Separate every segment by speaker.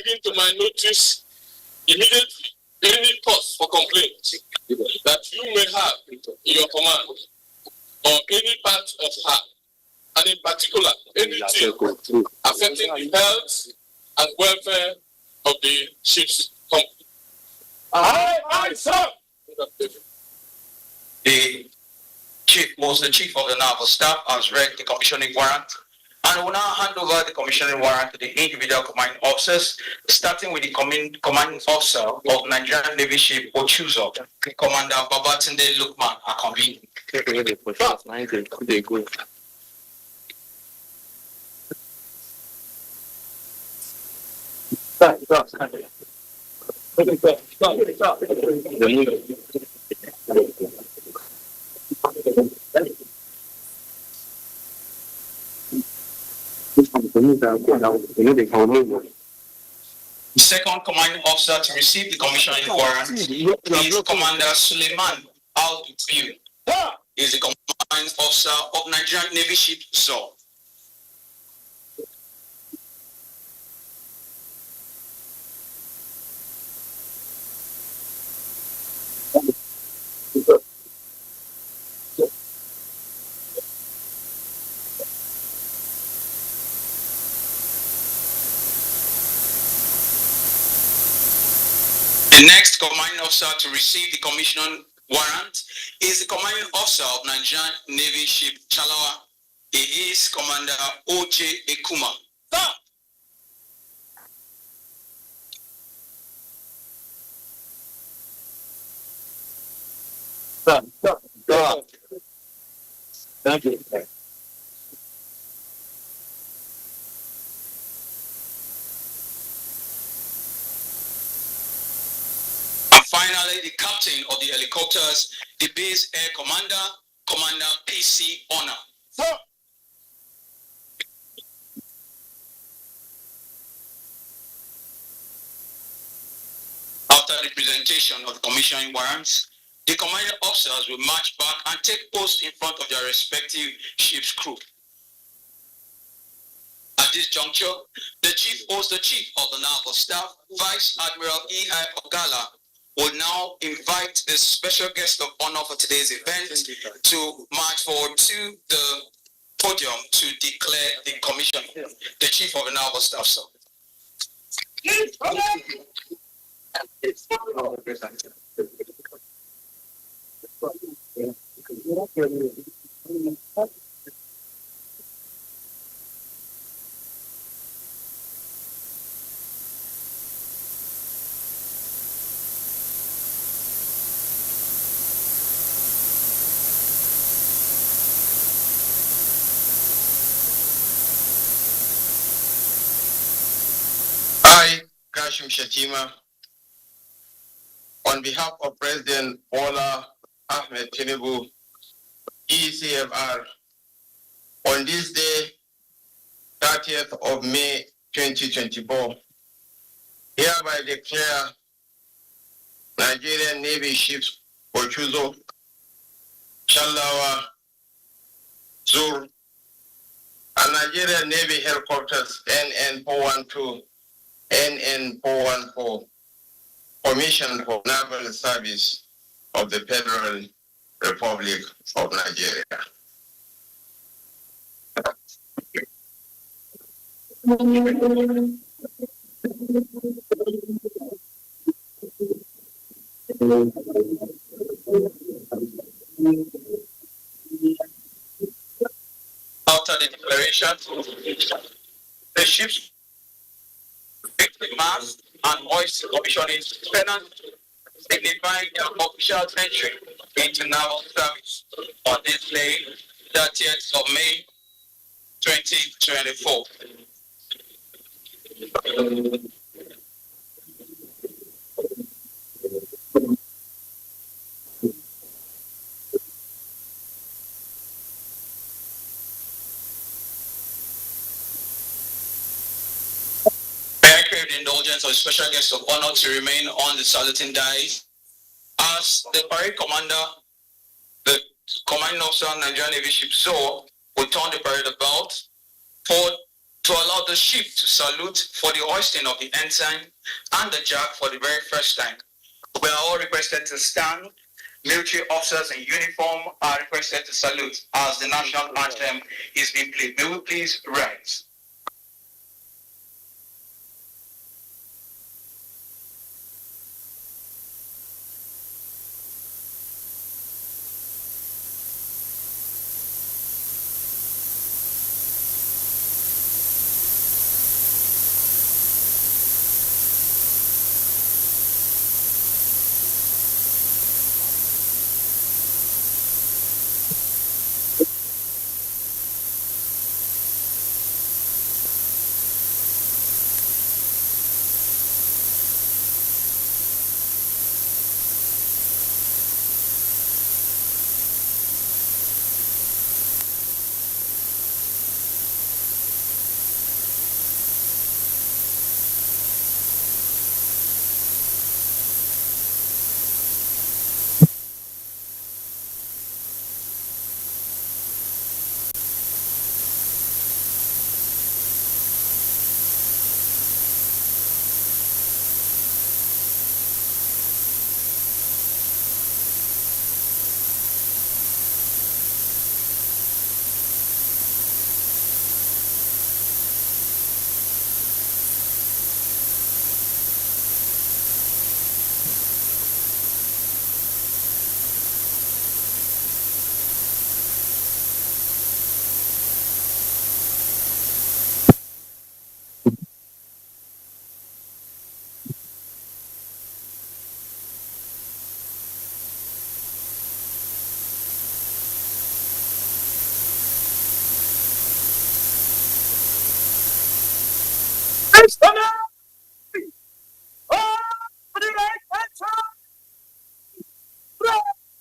Speaker 1: bringing to my notice immediately any cause for complaint that you may have in your command or any part of her, and in particular anything affecting the health and welfare of the ship's company. Aye, sir.
Speaker 2: The chief of the Naval Staff has read the commissioning warrant and will now hand over the commissioning warrant to the individual commanding officers, starting with the commanding officer of Nigerian Navy ship Ochuzo, Commander Babatunde Lukman Akombi. The second commanding officer to receive the commissioning warrant is Commander Suleiman Al-Dubiu. He is the commanding officer of Nigerian Navy ship Zor. The next commanding officer to receive the commission warrant is the commanding officer of Nigerian Navy ship Chalawa. He is Commander O.J. Ekuma.
Speaker 1: Thank you.
Speaker 2: Finally, the captain of the helicopters, the base air commander, Commander P.C. Honor. Sir. After the presentation of the commissioning warrants, the commanding officers will march back and take post in front of their respective ship's crew. At this juncture, the chief of the Naval Staff, Vice Admiral E.I. Ogala, will now invite the special guest of honor for today's event to march forward to the podium to declare the commission. The Chief of the Naval Staff, sir.
Speaker 3: I, Kashim Shatima, on behalf of President Bola Ahmed Tinubu, ECFR, on this day, 30th of May 2024, hereby declare Nigerian Navy ships Ochuzo, Chalawa, Zur, and Nigerian Navy helicopters NN412, NN414, commissioned for naval service of the Federal Republic of Nigeria.
Speaker 2: After the declaration, the ships victory mast and hoist commissioning pennant, signifying their official entry into naval service on this day, 30th of May 2024. The indulgence of special guests of honor to remain on the saluting dais as the parade commander, the commanding officer of Nigerian Navy ship Zor, will turn the parade about for to allow the ship to salute for the hoisting of the ensign and the jack for the very first time. We are all requested to stand. Military officers in uniform are requested to salute as the national anthem is being played. May we please rise.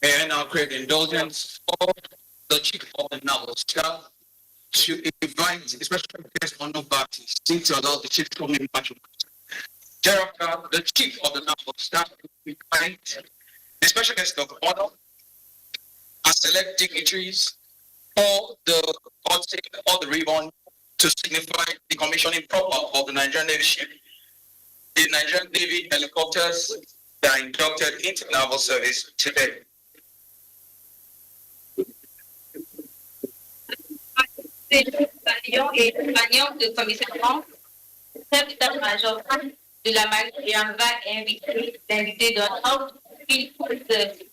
Speaker 2: May I now create indulgence for the chief of the Naval staff to invite the special guest honor parties to allow the chief to come in much. Thereafter, the chief of the Naval staff will invite the special guest of honor and select dignitaries or take or the ribbon to signify the commissioning proper of the Nigerian Navy ship. The Nigerian Navy helicopters that are inducted into naval service today.
Speaker 4: Bataillon et compagnon de commissaire, chef d'état-major de la marine va inviter l'invité d'honneur qui peut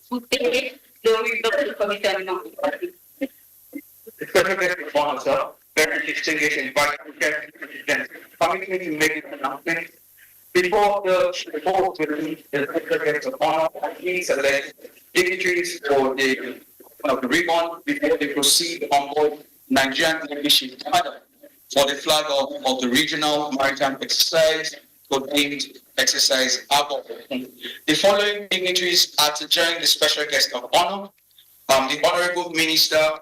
Speaker 4: soutenir le ruban de commissariat.
Speaker 2: The special guest of honor, sir, very distinguished invited guests coming to make an announcement. Before the special guest of honor, please select dignitaries for the ribbon before they proceed on board Nigerian Navy ship for the flag of the regional maritime exercise, codenamed Exercise Abo. The following dignitaries are to join the special guest of honor: the Honorable Minister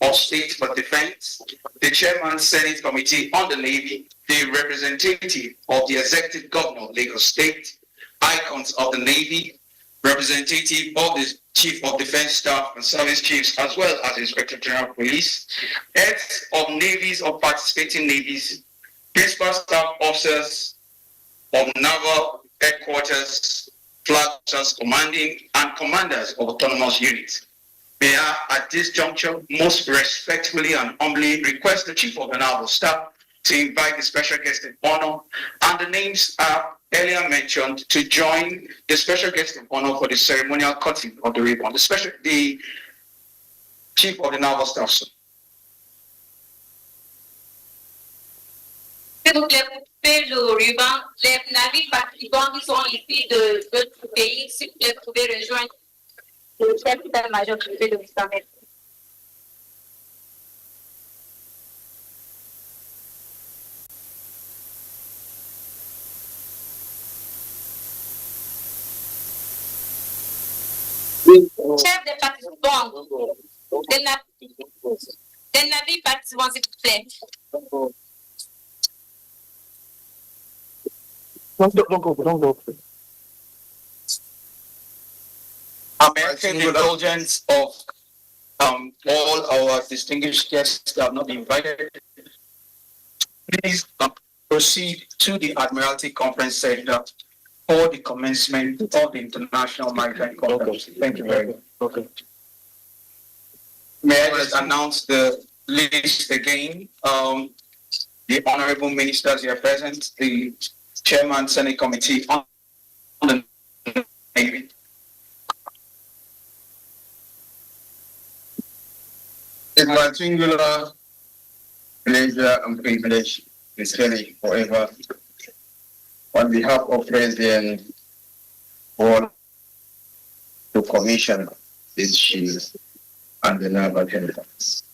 Speaker 2: of State for Defense, the Chairman Senate Committee on the Navy, the representative of the Executive Governor of Lagos State, icons of the Navy, representative of the Chief of Defense Staff and Service Chiefs, as well as Inspector General of Police, heads of navies or participating navies, principal staff officers of naval headquarters, flag officers commanding, and commanders of autonomous units. May I, at this juncture, most respectfully and humbly request the Chief of the Naval Staff to invite the special guest of honor, and the names are earlier mentioned, to join the special guest of honor for the ceremonial cutting of the ribbon. The Chief of the Naval Staff, sir.
Speaker 4: S'il vous plaît, coupez le ruban. Les navires participants qui sont ici de d'autres pays, s'il vous plaît, vous pouvez rejoindre le chef d'état-major privé de l'Israël. Chef des participants, des navires participants, s'il vous plaît.
Speaker 5: Don't go.
Speaker 2: American indulgence of all our distinguished guests that have not been invited.
Speaker 6: Please proceed to the Admiralty Conference Center for the commencement of the International Maritime Conference. Thank you very much.
Speaker 5: Okay.
Speaker 6: May I just announce the list again? The honorable ministers here present, the chairman, Senate Committee on the Navy.
Speaker 3: It's my singular pleasure and privilege to say it forever on behalf of President Board to commission this shield and the Naval Helicopters.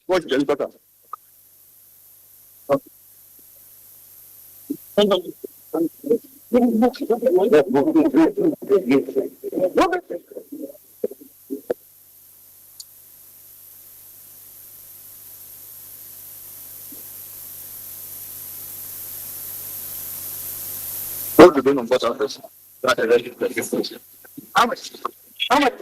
Speaker 5: Watch the helicopter. What's the doing on both office? How much? How much?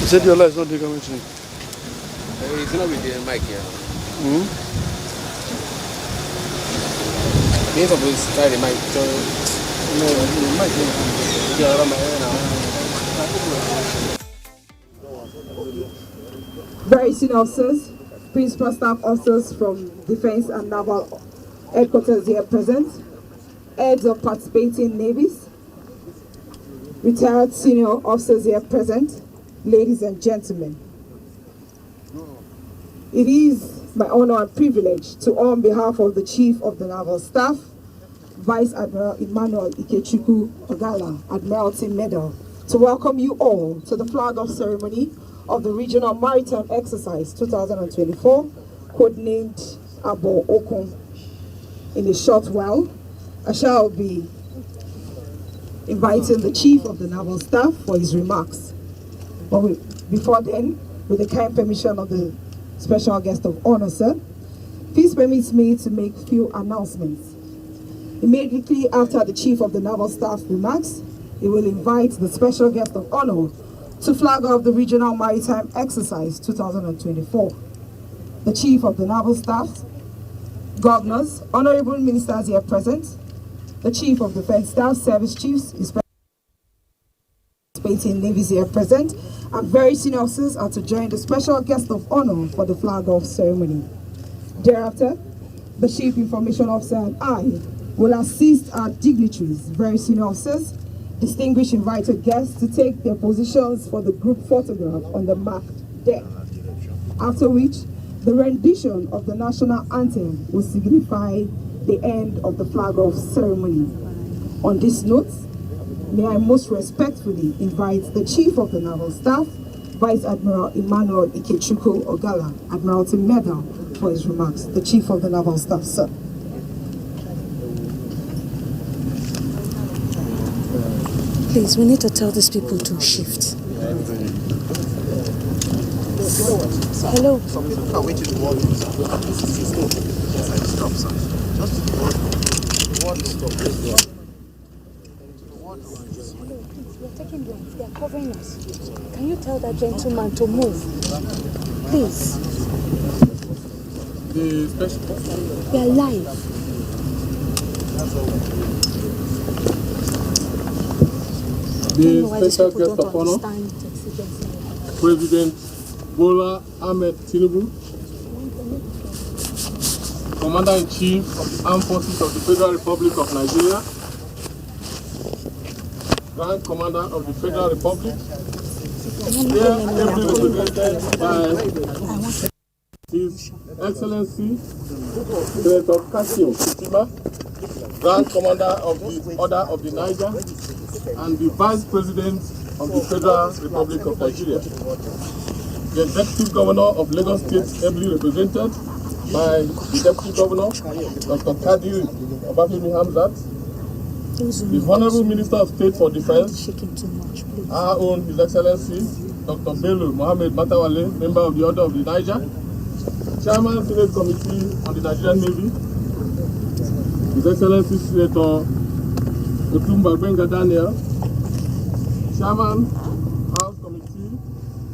Speaker 5: You said your light is not decommissioning.
Speaker 7: It's not with the mic here. You're supposed to try the mic.
Speaker 5: No, the mic.
Speaker 7: Yeah, around my hair now.
Speaker 8: Very senior officers, principal staff officers from Defense and Naval headquarters here present, heads of participating navies, retired senior officers here present, ladies and gentlemen. It is my honor and privilege to, on behalf of the Chief of the Naval Staff, Vice Admiral Emmanuel Ikechukwu Ogala, Admiralty Medal, to welcome you all to the flag-off ceremony of the Regional Maritime Exercise 2024, codenamed Abo Okun. In a short while, I shall be inviting the Chief of the Naval Staff for his remarks. But before then, with the kind permission of the special guest of honor, sir, please permit me to make a few announcements. Immediately after the Chief of the Naval Staff remarks, he will invite the special guest of honor to flag off the Regional Maritime Exercise 2024. The Chief of the Naval Staff, governors, honorable ministers here present, the Chief of Defense Staff, service chiefs, participating navies here present, and very senior officers are to join the special guest of honor for the flag-off ceremony. Thereafter, the Chief Information Officer and I will assist our dignitaries, very senior officers, distinguished invited guests to take their positions for the group photograph on the marked deck. After which, the rendition of the national anthem will signify the end of the flag-off ceremony. On this note, may I most respectfully invite the Chief of the Naval Staff, Vice Admiral Emmanuel Ikechukwu Ogala, Admiralty Medal, for his remarks. The Chief of the Naval Staff, sir.
Speaker 9: Please, we need to tell these people to shift. Hello.
Speaker 5: Some people are waiting to walk. Stop, sir. Just stop.
Speaker 9: We're taking them. They're covering us. Can you tell that gentleman to move? Please. We are live.
Speaker 1: The special guest of honor, President Bola Ahmed Tinubu, Commander-in-Chief of the Armed Forces of the Federal Republic of Nigeria, Grand Commander of the Federal Republic, here ably represented by His Excellency Senator Kasim Shettima, Grand Commander of the Order of the Niger, and the Vice President of the Federal Republic of Nigeria. The Executive Governor of Lagos State, ably represented by the Deputy Governor, Dr. Kadir Obafemi Hamzat, the Honorable Minister of State for Defense, our own His Excellency Dr. Bello Mohammed Matawale, member of the Order of the Niger, Chairman Senate Committee on the Nigerian Navy, His Excellency Senator Otumba Benga Daniel, Chairman House Committee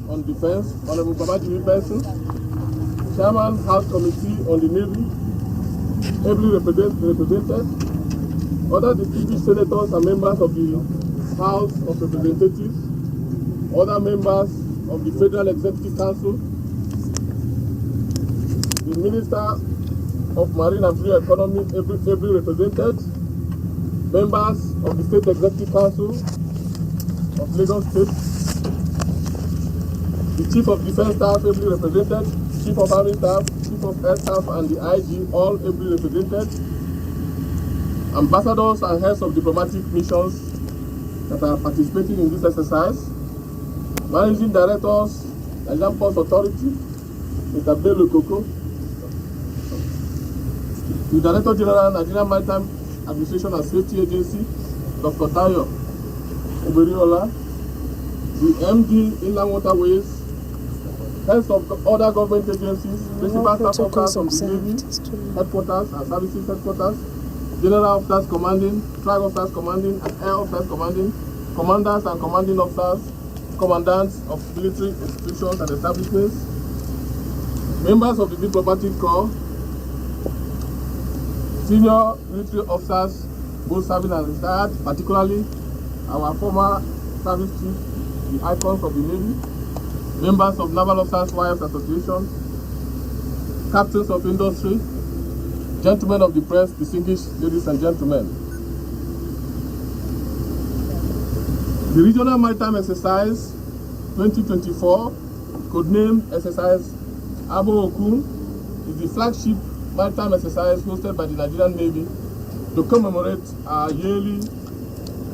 Speaker 1: on Defense, Honorable Babajimi Benson, Chairman House Committee on the Navy, ably represented, other distinguished senators and members of the House of Representatives, other members of the Federal Executive Council, the Minister of Marine and Blue Economy, ably represented, members of the State Executive Council of Lagos State, the Chief of Defense Staff, ably represented, Chief of Army Staff, Chief of Air Staff, and the IG, all ably represented, ambassadors and heads of diplomatic missions that are participating in this exercise, managing directors, Nigerian Ports Authority, Mr. Bello Koko, the Director General, Nigerian Maritime Administration and Safety Agency, Dr. Tayo Oberiola, the MD Inland Waterways, heads of other government agencies, principal staff officers of the Navy headquarters and services headquarters, general officers commanding, flag officers commanding, and air officers commanding, commanders and commanding officers, commandants of military institutions and establishments, members of the diplomatic corps, senior military officers, both serving and retired, particularly our former service chief, the icons of the Navy, members of Naval Officers Wives Association, captains of industry, gentlemen of the press, distinguished ladies and gentlemen. The Regional Maritime Exercise 2024, codenamed Exercise Abo Okun, is the flagship maritime exercise hosted by the Nigerian Navy to commemorate our yearly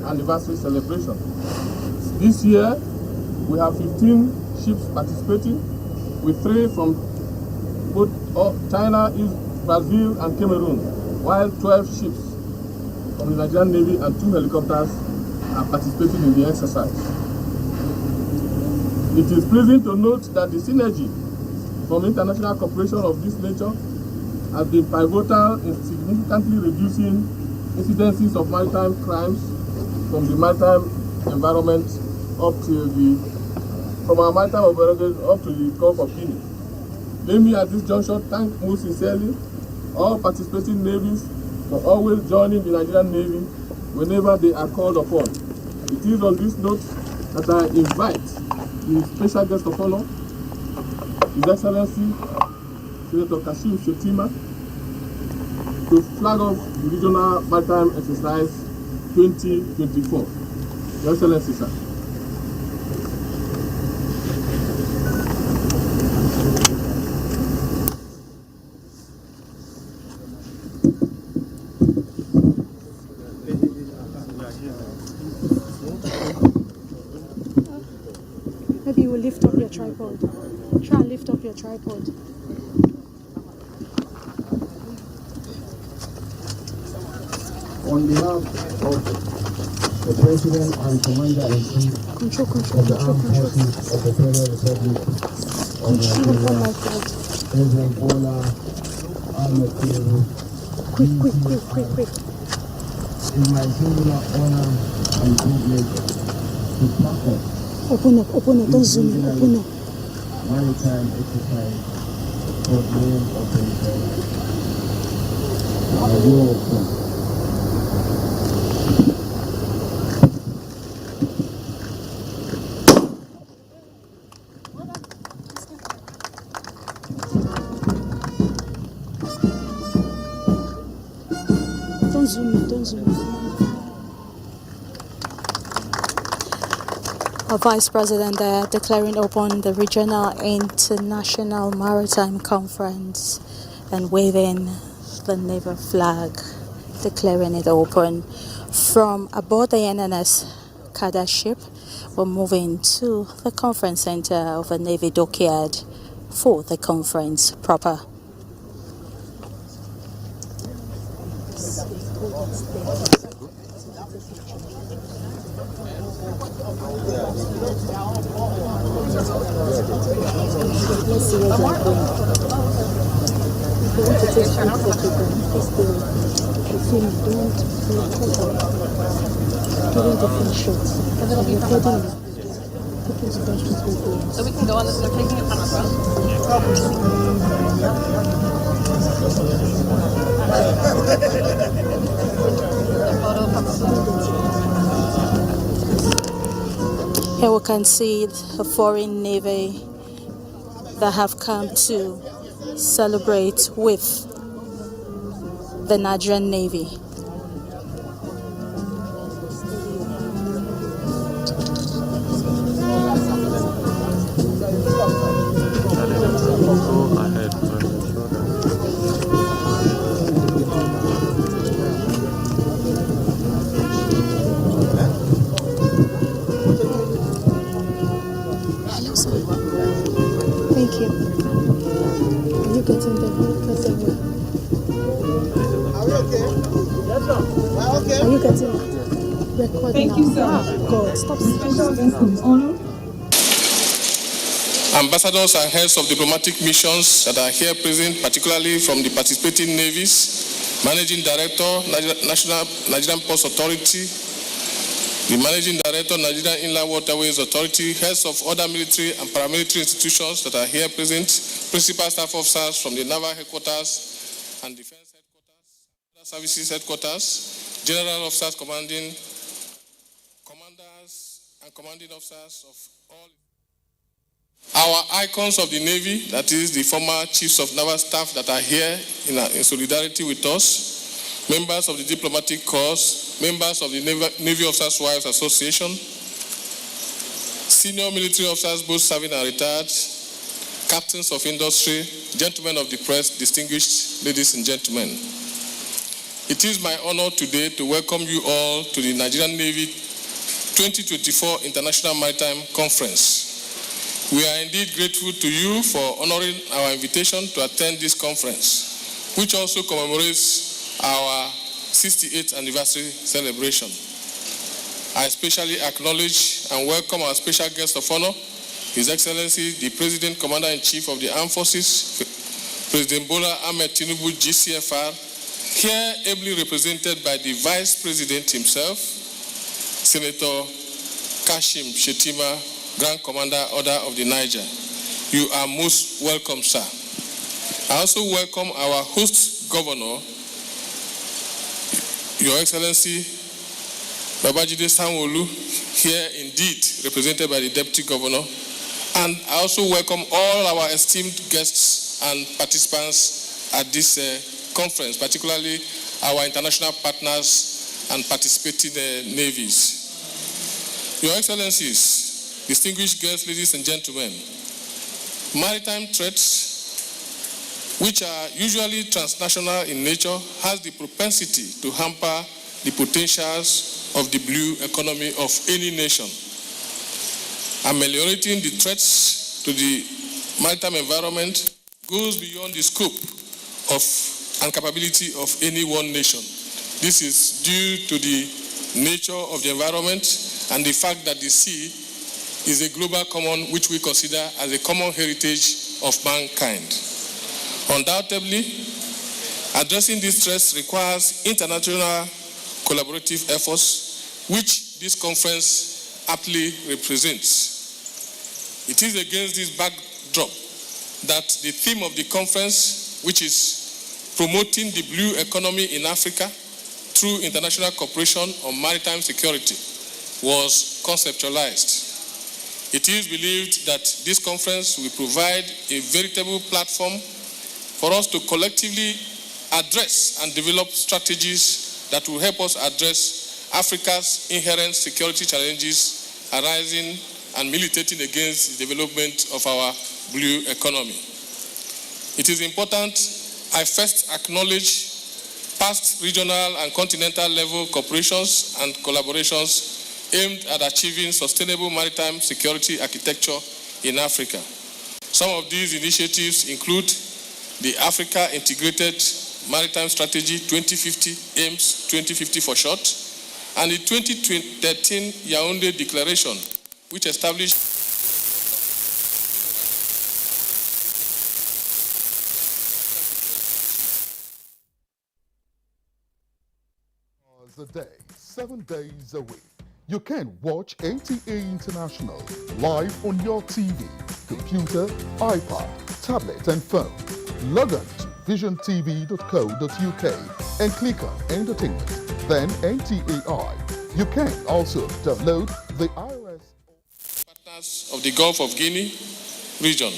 Speaker 1: anniversary celebration. This year, we have 15 ships participating, with 3 from both China, Brazil, and Cameroon, while 12 ships from the Nigerian Navy and 2 helicopters are participating in the exercise. It is pleasing to note that the synergy from international cooperation of this nature has been pivotal in significantly reducing incidences of maritime crimes from the maritime environment from our maritime operations up to the Gulf of Guinea. Let me at this juncture thank most sincerely all participating navies for always joining the Nigerian Navy whenever they are called upon. It is on this note that I invite the special guest of honor, His Excellency Senator Kasim Shettima, to flag off the Regional Maritime Exercise 2024. Your Excellency, sir.
Speaker 9: Maybe you will lift up your tripod. Try and lift up your tripod.
Speaker 10: On behalf of the President and Commander-in-Chief of the Armed Forces of the Federal Republic of Nigeria, President Bola Ahmed Tinubu,
Speaker 9: Quick.
Speaker 10: it is my singular honor and privilege to pack up
Speaker 9: Open up, don't zoom in, open up.
Speaker 10: maritime exercise for the name of the war.
Speaker 9: Don't zoom in, don't zoom in. A Vice President there declaring open the Regional International Maritime Conference and waving the naval flag, declaring it open. From aboard the NNS Kada ship, we're moving to the conference center of the Navy dockyard for the conference proper. Let's see where they're going. If you want to take photos, you can face the film. Don't doing different shots. And then we're recording taking specials with you.
Speaker 11: So we can go on this, they're taking it from us,
Speaker 9: Here we can see a foreign navy that have come to celebrate with the Nigerian Navy. Thank you. Are you getting the Are you getting it? Recording.
Speaker 8: Thank you, sir.
Speaker 9: God, stop.
Speaker 8: Special guest of honor.
Speaker 1: Ambassadors and heads of diplomatic missions that are here present, particularly from the participating navies, Managing Director, Nigerian Ports Authority, the Managing Director, Nigerian Inland Waterways Authority, heads of other military and paramilitary institutions that are here present, principal staff officers from the Naval Headquarters and Defense Headquarters, other Services Headquarters, General Officers Commanding, Commanders and Commanding Officers of all. Our icons of the Navy, that is the former chiefs of naval staff that are here in solidarity with us, members of the diplomatic corps, members of the Navy Officers' Wives Association, senior military officers both serving and retired, captains of industry, gentlemen of the press, distinguished ladies and gentlemen. It is my honor today to welcome you all to the Nigerian Navy 2024 International Maritime Conference. We are indeed grateful to you for honoring our invitation to attend this conference, which also commemorates our 68th anniversary celebration. I especially acknowledge and welcome our special guest of honor, His Excellency, the President Commander-in-Chief of the Armed Forces, President Bola Ahmed Tinubu, GCFR, here ably represented by the Vice President himself, Senator Kashim Shettima, Grand Commander Order of the Niger. You are most welcome, sir. I also welcome our host governor, Your Excellency Babajide Sanwo-Olu, here indeed represented by the Deputy Governor. And I also welcome all our esteemed guests and participants at this conference, particularly our international partners and participating navies. Your Excellencies, distinguished guests, ladies and gentlemen, maritime threats, which are usually transnational in nature, has the propensity to hamper the potentials of the blue economy of any nation. Ameliorating the threats to the maritime environment goes beyond the scope of and capability of any one nation. This is due to the nature of the environment and the fact that the sea is a global common which we consider as a common heritage of mankind. Undoubtedly, addressing these threats requires international collaborative efforts, which this conference aptly represents. It is against this backdrop that the theme of the conference, which is promoting the blue economy in Africa through international cooperation on maritime security, was conceptualized. It is believed that this conference will provide a veritable platform for us to collectively address and develop strategies that will help us address Africa's inherent security challenges arising and militating against the development of our blue economy. It is important I first acknowledge past regional and continental level cooperations and collaborations aimed at achieving sustainable maritime security architecture in Africa. Some of these initiatives include the Africa Integrated Maritime Strategy 2050, AIMS 2050 for short, and the 2013 Yaoundé Declaration, which established
Speaker 12: a day, 7 days a week. You can watch NTA International live on your TV, computer, iPad, tablet and phone. Log on to visiontv.co.uk and click on Entertainment, then NTAI. You can also download the iOS
Speaker 1: partners of the Gulf of Guinea region.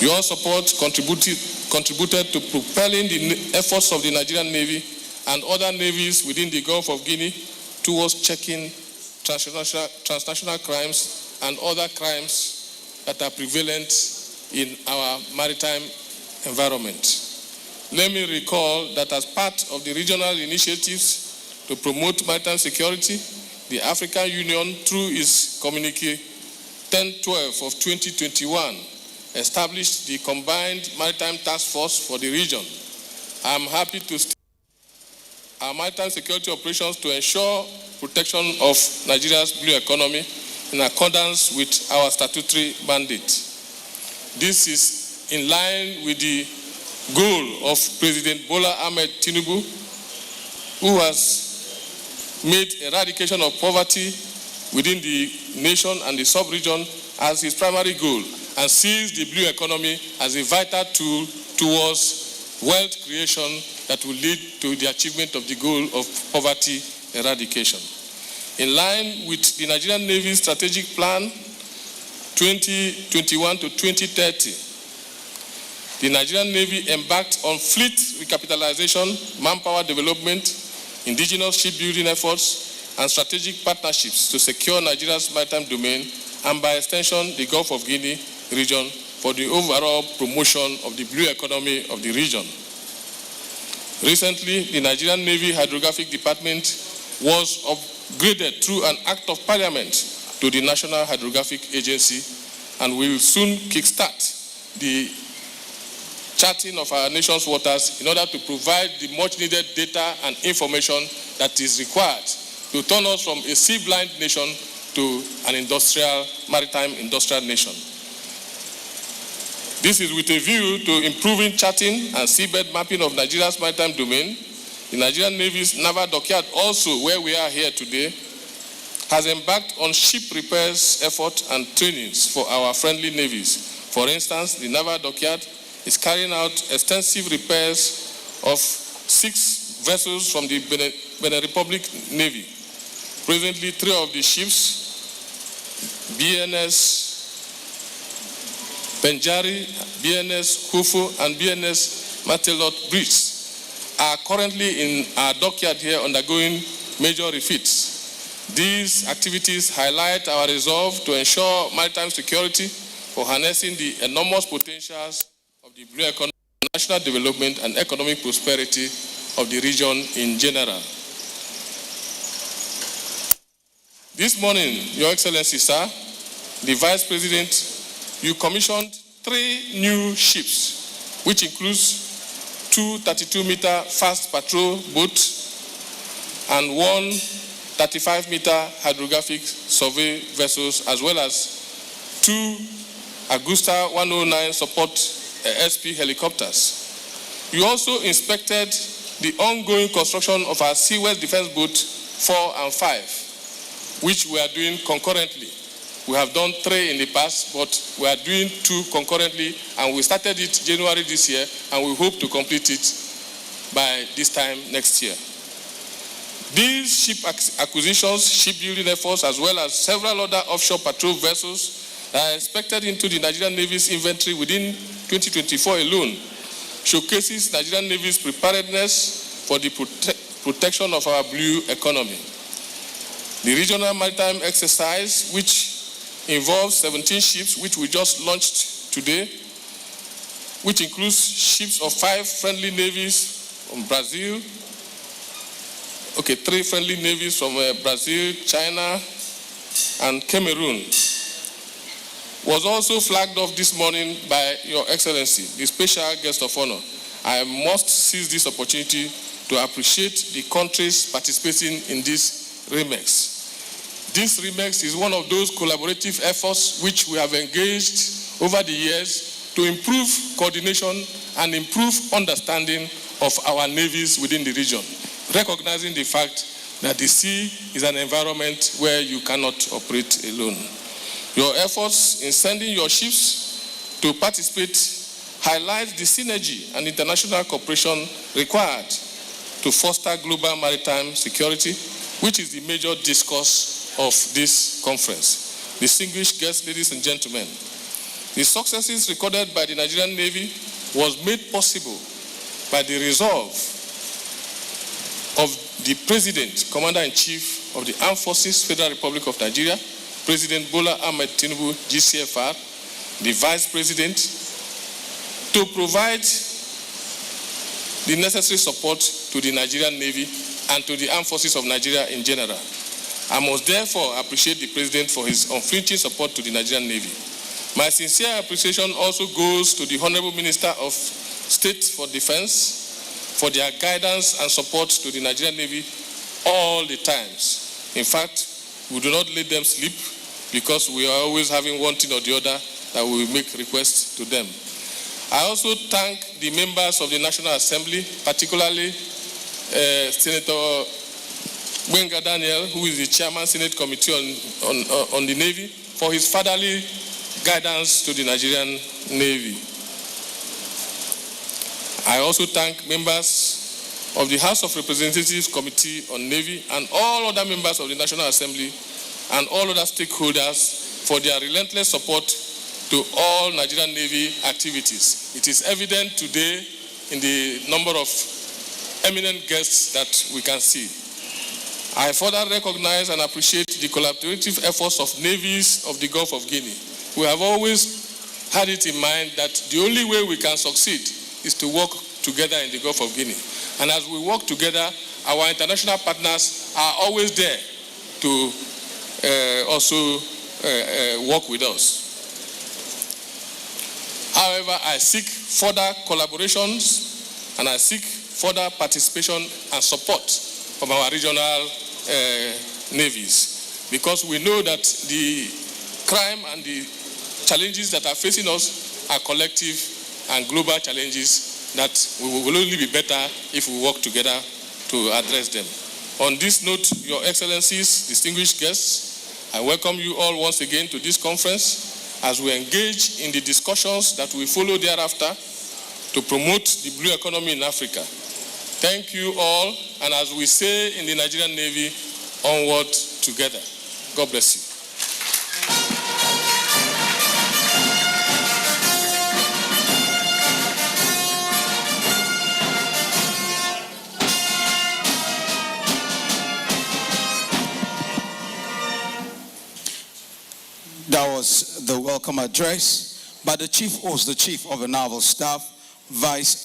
Speaker 1: Your support contributed to propelling the efforts of the Nigerian Navy and other navies within the Gulf of Guinea towards checking transnational crimes and other crimes that are prevalent in our maritime environment. Let me recall that as part of the regional initiatives to promote maritime security, the African Union, through its communique 1012 of 2021, established the Combined Maritime Task Force for the region. I am happy to state our maritime security operations to ensure protection of Nigeria's blue economy in accordance with our statutory mandate. This is in line with the goal of President Bola Ahmed Tinubu, who has made eradication of poverty within the nation and the sub-region as his primary goal, and sees the blue economy as a vital tool towards wealth creation that will lead to the achievement of the goal of poverty eradication. In line with the Nigerian Navy Strategic Plan 2021 to 2030, the Nigerian Navy embarked on fleet recapitalization, manpower development, indigenous shipbuilding efforts, and strategic partnerships to secure Nigeria's maritime domain and, by extension, the Gulf of Guinea region for the overall promotion of the blue economy of the region. Recently, the Nigerian Navy Hydrographic Department was upgraded through an Act of Parliament to the National Hydrographic Agency, and we will soon kickstart the charting of our nation's waters in order to provide the much-needed data and information that is required to turn us from a sea-blind nation to an maritime industrial nation. This is with a view to improving charting and seabed mapping of Nigeria's maritime domain. The Nigerian Navy's Naval Dockyard, also where we are here today, has embarked on ship repairs effort and trainings for our friendly navies. For instance, the Naval Dockyard is carrying out extensive repairs of 6 vessels from the Benin Republic Navy. Presently, 3 of the ships, BNS Benjari, BNS Hufu, and BNS Matelot Bridge, are currently in our dockyard here undergoing major refits. These activities highlight our resolve to ensure maritime security for harnessing the enormous potentials of the blue economy, national development, and economic prosperity of the region in general. This morning, Your Excellency, sir, the Vice President, you commissioned 3 new ships, which includes 2 32-meter fast patrol boats and 1 35-meter hydrographic survey vessels, as well as 2 Augusta 109 support SP helicopters. You also inspected the ongoing construction of our Seawest Defense Boat 4 and 5, which we are doing concurrently. We have done 3 in the past, but we are doing 2 concurrently, and we started it January this year, and we hope to complete it by this time next year. These ship acquisitions, shipbuilding efforts, as well as several other offshore patrol vessels are expected into the Nigerian Navy's inventory within 2024 alone, showcases Nigerian Navy's preparedness for the protection of our blue economy. The regional maritime exercise, which involves 17 ships, which we just launched today, which includes ships of 5 friendly navies from Brazil, 3 friendly navies from Brazil, China, and Cameroon, was also flagged off this morning by Your Excellency, the special guest of honor. I must seize this opportunity to appreciate the countries participating in this REMEX. This REMEX is one of those collaborative efforts which we have engaged over the years to improve coordination and improve understanding of our navies within the region, recognizing the fact that the sea is an environment where you cannot operate alone. Your efforts in sending your ships to participate highlight the synergy and international cooperation required to foster global maritime security, which is the major discourse of this conference. Distinguished guests, ladies and gentlemen, the successes recorded by the Nigerian Navy was made possible by the resolve of the President, Commander-in-Chief of the Armed Forces, Federal Republic of Nigeria, President Bola Ahmed Tinubu, GCFR, the Vice President, to provide the necessary support to the Nigerian Navy and to the Armed Forces of Nigeria in general. I must therefore appreciate the President for his unflinching support to the Nigerian Navy. My sincere appreciation also goes to the Honorable Minister of State for Defense for their guidance and support to the Nigerian Navy all the times. In fact, we do not let them sleep because we are always having one thing or the other that we will make requests to them. I also thank the members of the National Assembly, particularly Senator Wenga Daniel, who is the Chairman Senate Committee on the Navy, for his fatherly guidance to the Nigerian Navy. I also thank members of the House of Representatives Committee on Navy and all other members of the National Assembly and all other stakeholders for their relentless support to all Nigerian Navy activities. It is evident today in the number of eminent guests that we can see. I further recognize and appreciate the collaborative efforts of navies of the Gulf of Guinea. We have always had it in mind that the only way we can succeed is to work together in the Gulf of Guinea. And as we work together, our international partners are always there to also work with us. However, I seek further collaborations and I seek further participation and support from our regional navies, because we know that the crime and the challenges that are facing us are collective and global challenges that we will only be better if we work together to address them. On this note, Your Excellencies, distinguished guests, I welcome you all once again to this conference as we engage in the discussions that will follow thereafter to promote the blue economy in Africa. Thank you all, and as we say in the Nigerian Navy, onward together. God bless you.
Speaker 13: That was the welcome address by the Chief Host, the Chief of the Naval Staff, Vice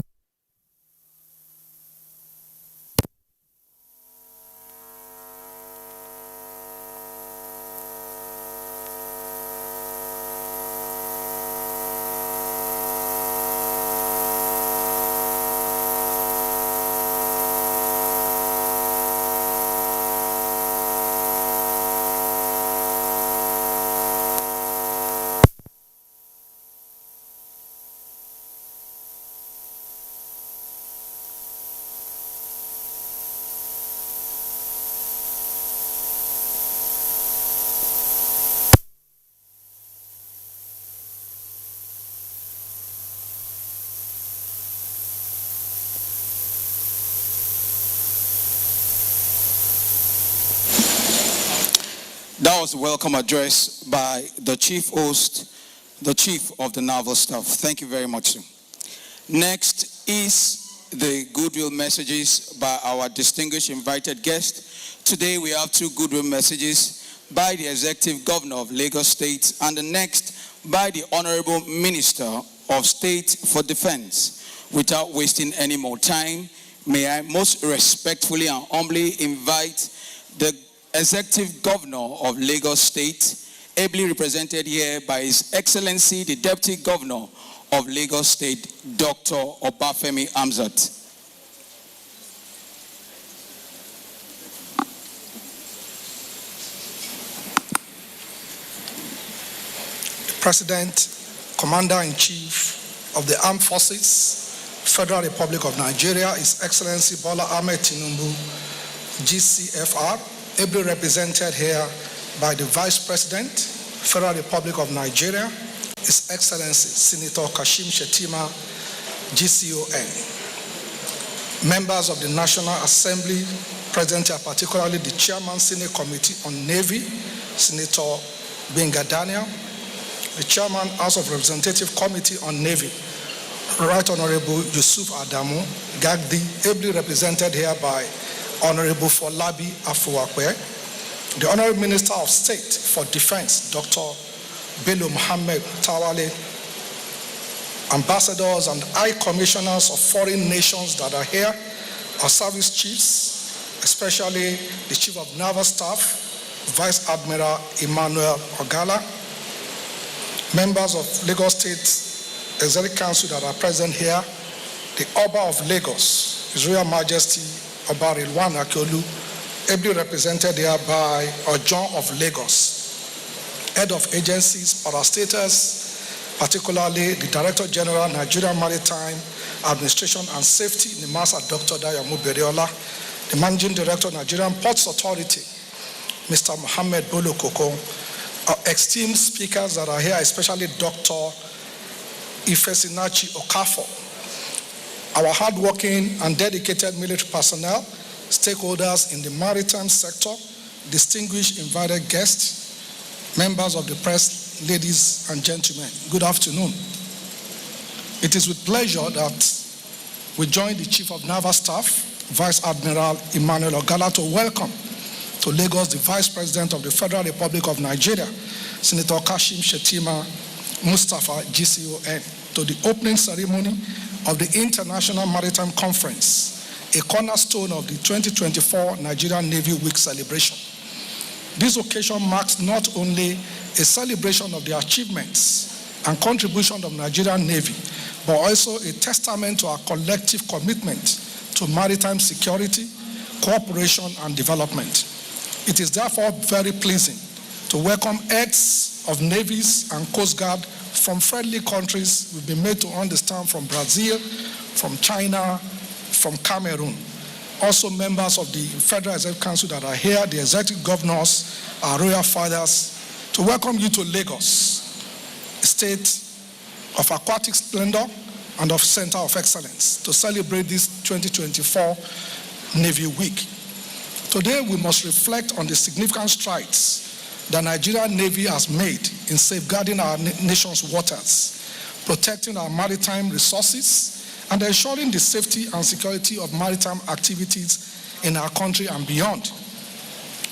Speaker 13: That was a welcome address by the Chief Host, the Chief of the Naval Staff. Thank you very much, sir. Next is the goodwill messages by our distinguished invited guest. Today we have two goodwill messages by the Executive Governor of Lagos State and the next by the Honorable Minister of State for Defense. Without wasting any more time, may I most respectfully and humbly invite the Executive Governor of Lagos State, ably represented here by His Excellency, the Deputy Governor of Lagos State, Dr. Obafemi Hamzat.
Speaker 14: President, Commander-in-Chief of the Armed Forces, Federal Republic of Nigeria, His Excellency Bola Ahmed Tinubu, GCFR, ably represented here by the Vice President, Federal Republic of Nigeria, His Excellency Senator Kashim Shettima, GCON. Members of the National Assembly present here, particularly the Chairman, Senate Committee on Navy, Senator Benga Daniel, the Chairman, House of Representative Committee on Navy, Right Honorable Yusuf Adamu Gagdi, ably represented here by Honorable Folabi Afuwakwe, the Honorable Minister of State for Defense, Dr. Bello Muhammad Tawale, ambassadors and high commissioners of foreign nations that are here, our service chiefs, especially the Chief of Naval Staff, Vice Admiral Emmanuel Ogala, members of Lagos State Executive Council that are present here, the Oba of Lagos, His Royal Majesty Oba Rilwan Akiolu, ably represented here by Ojon of Lagos, head of agencies, parastatals, particularly the Director General, Nigerian Maritime Administration and Safety, Nimasa Dr. Dayamu Beriola, the Managing Director, Nigerian Ports Authority, Mr. Mohammed Bolo Koko, our esteemed speakers that are here, especially Dr. Ifesinachi Okafo, our hardworking and dedicated military personnel, stakeholders in the maritime sector, distinguished invited guests, members of the press, ladies and gentlemen, good afternoon. It is with pleasure that we join the Chief of Naval Staff, Vice Admiral Emmanuel Ogala, to welcome to Lagos the Vice President of the Federal Republic of Nigeria, Senator Kashim Shettima Mustafa, GCON, to the opening ceremony of the International Maritime Conference, a cornerstone of the 2024 Nigerian Navy Week celebration. This occasion marks not only a celebration of the achievements and contribution of Nigerian Navy, but also a testament to our collective commitment to maritime security, cooperation, and development. It is therefore very pleasing to welcome heads of navies and Coast Guard from friendly countries we've been made to understand, from Brazil, from China, from Cameroon. Also members of the Federal Executive Council that are here, the executive governors, our royal fathers, to welcome you to Lagos, a state of aquatic splendor and of center of excellence, to celebrate this 2024 Navy Week. Today, we must reflect on the significant strides the Nigerian Navy has made in safeguarding our nation's waters, protecting our maritime resources, and ensuring the safety and security of maritime activities in our country and beyond.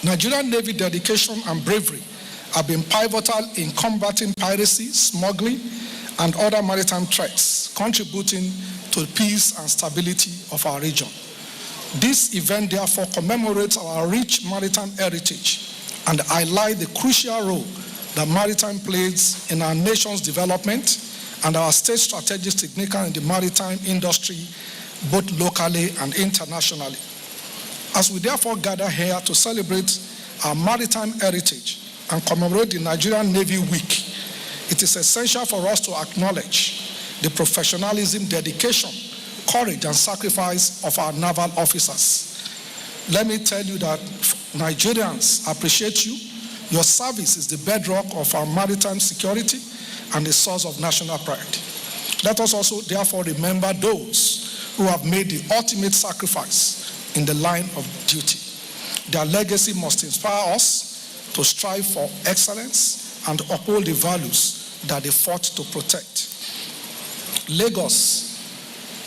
Speaker 14: Nigerian Navy dedication and bravery have been pivotal in combating piracy, smuggling, and other maritime threats, contributing to peace and stability of our region. This event therefore commemorates our rich maritime heritage and highlights the crucial role that maritime plays in our nation's development and our state's strategic significance in the maritime industry, both locally and internationally. As we therefore gather here to celebrate our maritime heritage and commemorate the Nigerian Navy Week, it is essential for us to acknowledge the professionalism, dedication, courage, and sacrifice of our naval officers. Let me tell you that Nigerians appreciate you. Your service is the bedrock of our maritime security and a source of national pride. Let us also therefore remember those who have made the ultimate sacrifice in the line of duty. Their legacy must inspire us to strive for excellence and uphold the values that they fought to protect. Lagos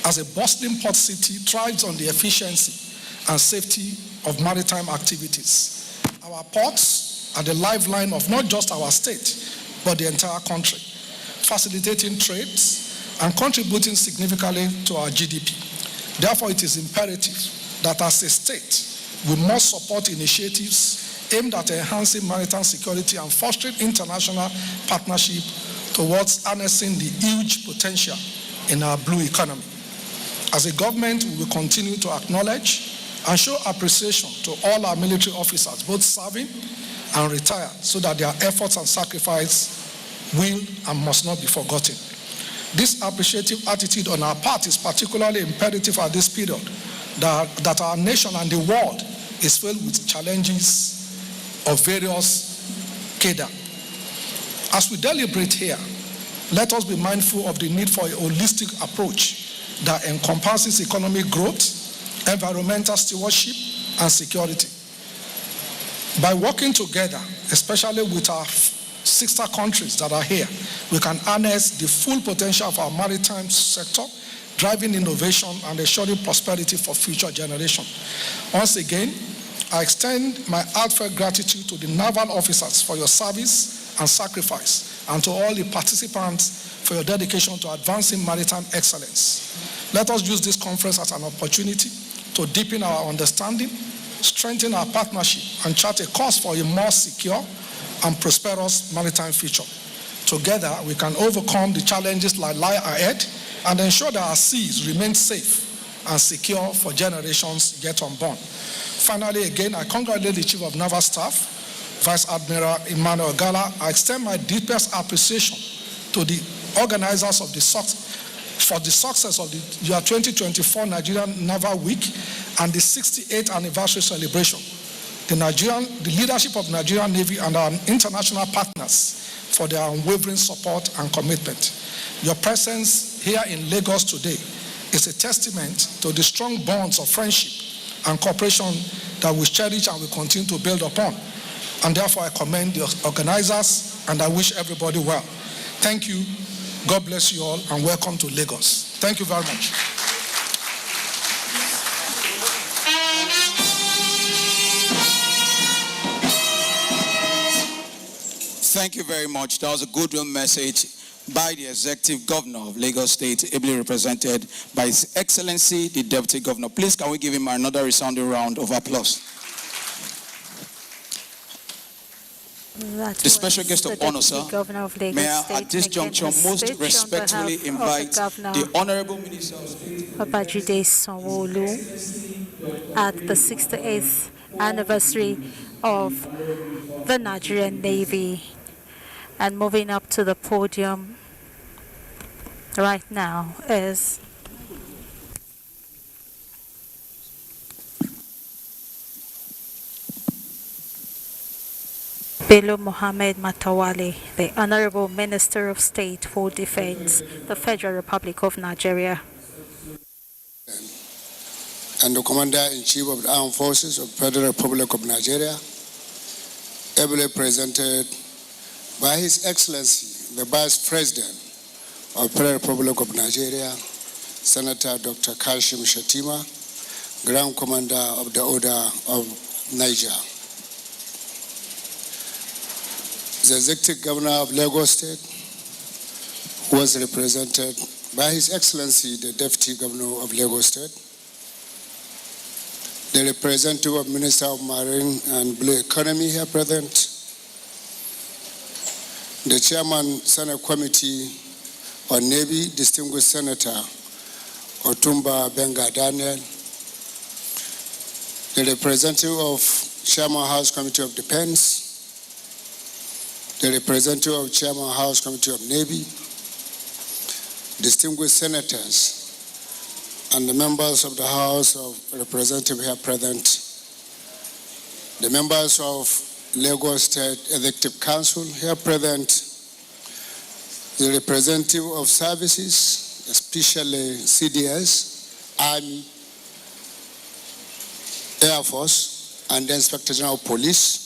Speaker 14: as a bustling port city, thrives on the efficiency and safety of maritime activities. Our ports are the lifeline of not just our state, but the entire country, facilitating trades and contributing significantly to our GDP. Therefore, it is imperative that as a state, we must support initiatives aimed at enhancing maritime security and fostering international partnership towards harnessing the huge potential in our blue economy. As a government, we will continue to acknowledge and show appreciation to all our military officers, both serving and retired, so that their efforts and sacrifice will and must not be forgotten. This appreciative attitude on our part is particularly imperative at this period that our nation and the world is filled with challenges of various cadre. As we deliberate here, let us be mindful of the need for a holistic approach that encompasses economic growth, environmental stewardship, and security. By working together, especially with our sister countries that are here, we can harness the full potential of our maritime sector, driving innovation and ensuring prosperity for future generations. Once again, I extend my heartfelt gratitude to the naval officers for your service and sacrifice, and to all the participants for your dedication to advancing maritime excellence. Let us use this conference as an opportunity to deepen our understanding, strengthen our partnership, and chart a course for a more secure and prosperous maritime future. Together, we can overcome the challenges that lie ahead and ensure that our seas remain safe and secure for generations yet unborn. Finally, again, I congratulate the Chief of Naval Staff, Vice Admiral Emmanuel Gala. I extend my deepest appreciation to the organizers of for the success of the year 2024 Nigerian Naval Week and the 68th anniversary celebration. The leadership of Nigerian Navy and our international partners for their unwavering support and commitment. Your presence here in Lagos today is a testament to the strong bonds of friendship and cooperation that we cherish and will continue to build upon. And therefore, I commend the organizers and I wish everybody well. Thank you. God bless you all and welcome to Lagos. Thank you very much.
Speaker 13: Thank you very much. That was a goodwill message by the Executive Governor of Lagos State, ably represented by His Excellency, the Deputy Governor. Please, can we give him another resounding round of applause? The special guest of honor, sir, may I at this juncture most respectfully invite the Honorable Minister of State,
Speaker 9: Babajide Sanwo-Olu, at the 68th anniversary of the Nigerian Navy. And moving up to the podium right now is Bello Mohammed Matawale, the Honorable Minister of State for Defense, the Federal Republic of Nigeria.
Speaker 15: And the Commander-in-Chief of the Armed Forces of the Federal Republic of Nigeria, ably presented by His Excellency, the Vice President of the Federal Republic of Nigeria, Senator Dr. Kashim Shettima, Grand Commander of the Order of Niger. The Executive Governor of Lagos State was represented by His Excellency, the Deputy Governor of Lagos State, the representative of Minister of Marine and Blue Economy here present, the Chairman, Senate Committee on Navy, Distinguished Senator Otumba Benga Daniel, the representative of Chairman House Committee of Defense, the representative of Chairman House Committee of Navy, distinguished senators, and the members of the House of Representatives here present, the members of Lagos State Executive Council here present, the representative of services, especially CDS, Army, Air Force, and the Inspector General of Police,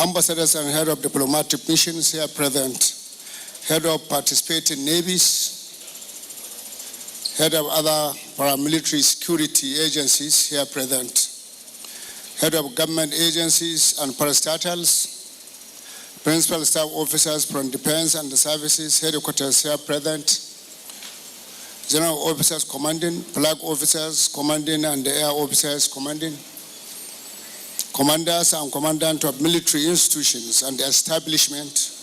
Speaker 15: ambassadors and head of diplomatic missions here present, head of participating navies, head of other paramilitary security agencies here present, head of government agencies and parastatals, principal staff officers from defense and the services, headquarters here present, general officers commanding, flag officers commanding, and the air officers commanding, commanders and commandant of military institutions and establishment,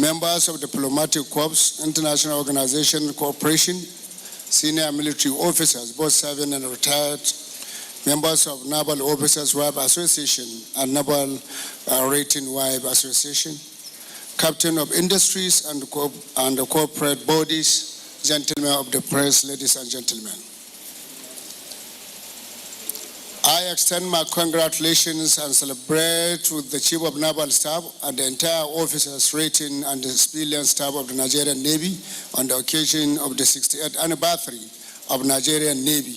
Speaker 15: members of diplomatic corps, international organization cooperation, senior military officers, both serving and retired, members of Naval Officers Wife Association and Naval Rating Wife Association, captain of industries and the corporate bodies, gentlemen of the press, ladies and gentlemen. I extend my congratulations and celebrate with the Chief of Naval Staff and the entire officers, rating and the civilian staff of the Nigerian Navy on the occasion of the 68th anniversary of Nigerian Navy.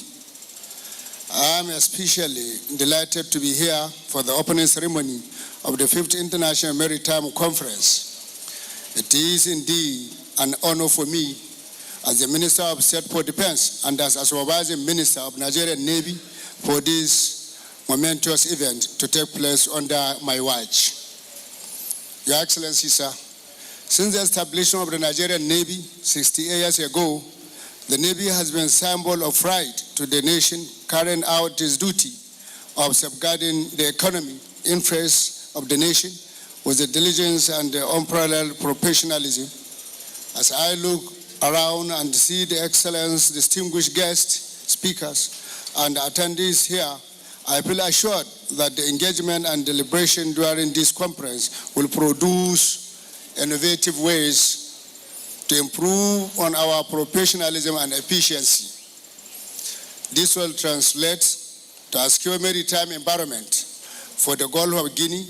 Speaker 15: I am especially delighted to be here for the opening ceremony of the 5th International Maritime Conference. It is indeed an honor for me as the Minister of State for Defense and as a supervising Minister of Nigerian Navy for this momentous event to take place under my watch. Your Excellency, sir, since the establishment of the Nigerian Navy 68 years ago, the Navy has been a symbol of pride to the nation, carrying out its duty of safeguarding the economy, interests of the nation with the diligence and the unparalleled professionalism. As I look around and see the excellence, distinguished guests, speakers, and attendees here, I feel assured that the engagement and deliberation during this conference will produce innovative ways to improve on our professionalism and efficiency. This will translate to a secure maritime environment for the Gulf of Guinea,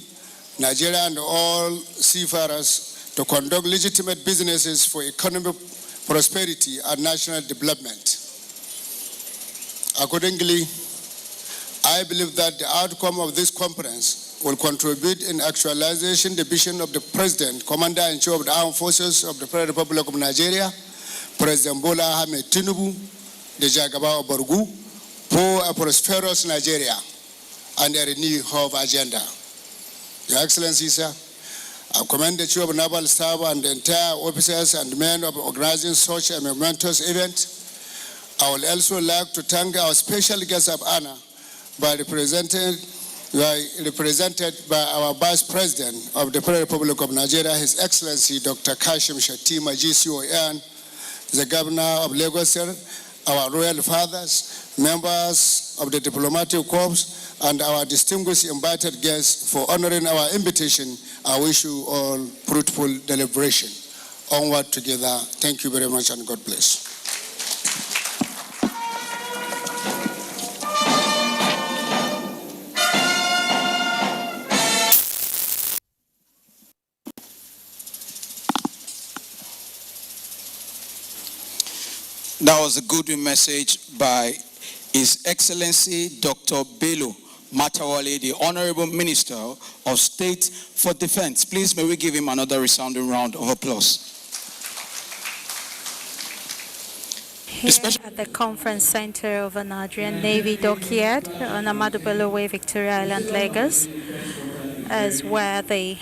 Speaker 15: Nigeria, and all seafarers to conduct legitimate businesses for economic prosperity and national development. Accordingly, I believe that the outcome of this conference will contribute in actualization the vision of the President, Commander-in-Chief of the Armed Forces of the Federal Republic of Nigeria, President Bola Ahmed Tinubu, the Jagaba of Borgu, for a prosperous Nigeria and a renewed hope agenda. Your Excellency, sir, I commend the Chief of Naval Staff and the entire officers and men of organizing such a momentous event. I would also like to thank our special guest of honor represented by our Vice President of the Federal Republic of Nigeria, His Excellency Dr. Kashim Shettima GCON, the Governor of Lagos, our royal fathers, members of the diplomatic corps, and our distinguished invited guests for honoring our invitation. I wish you all fruitful deliberation. Onward together. Thank you very much and God bless.
Speaker 13: That was a good message by His Excellency Dr. Bello Matawale, the Honorable Minister of State for Defense. Please may we give him another resounding round of applause.
Speaker 9: Here at the conference center of the Nigerian Navy Dockyard on Ahmadu Bello Way, Victoria Island, Lagos, is where the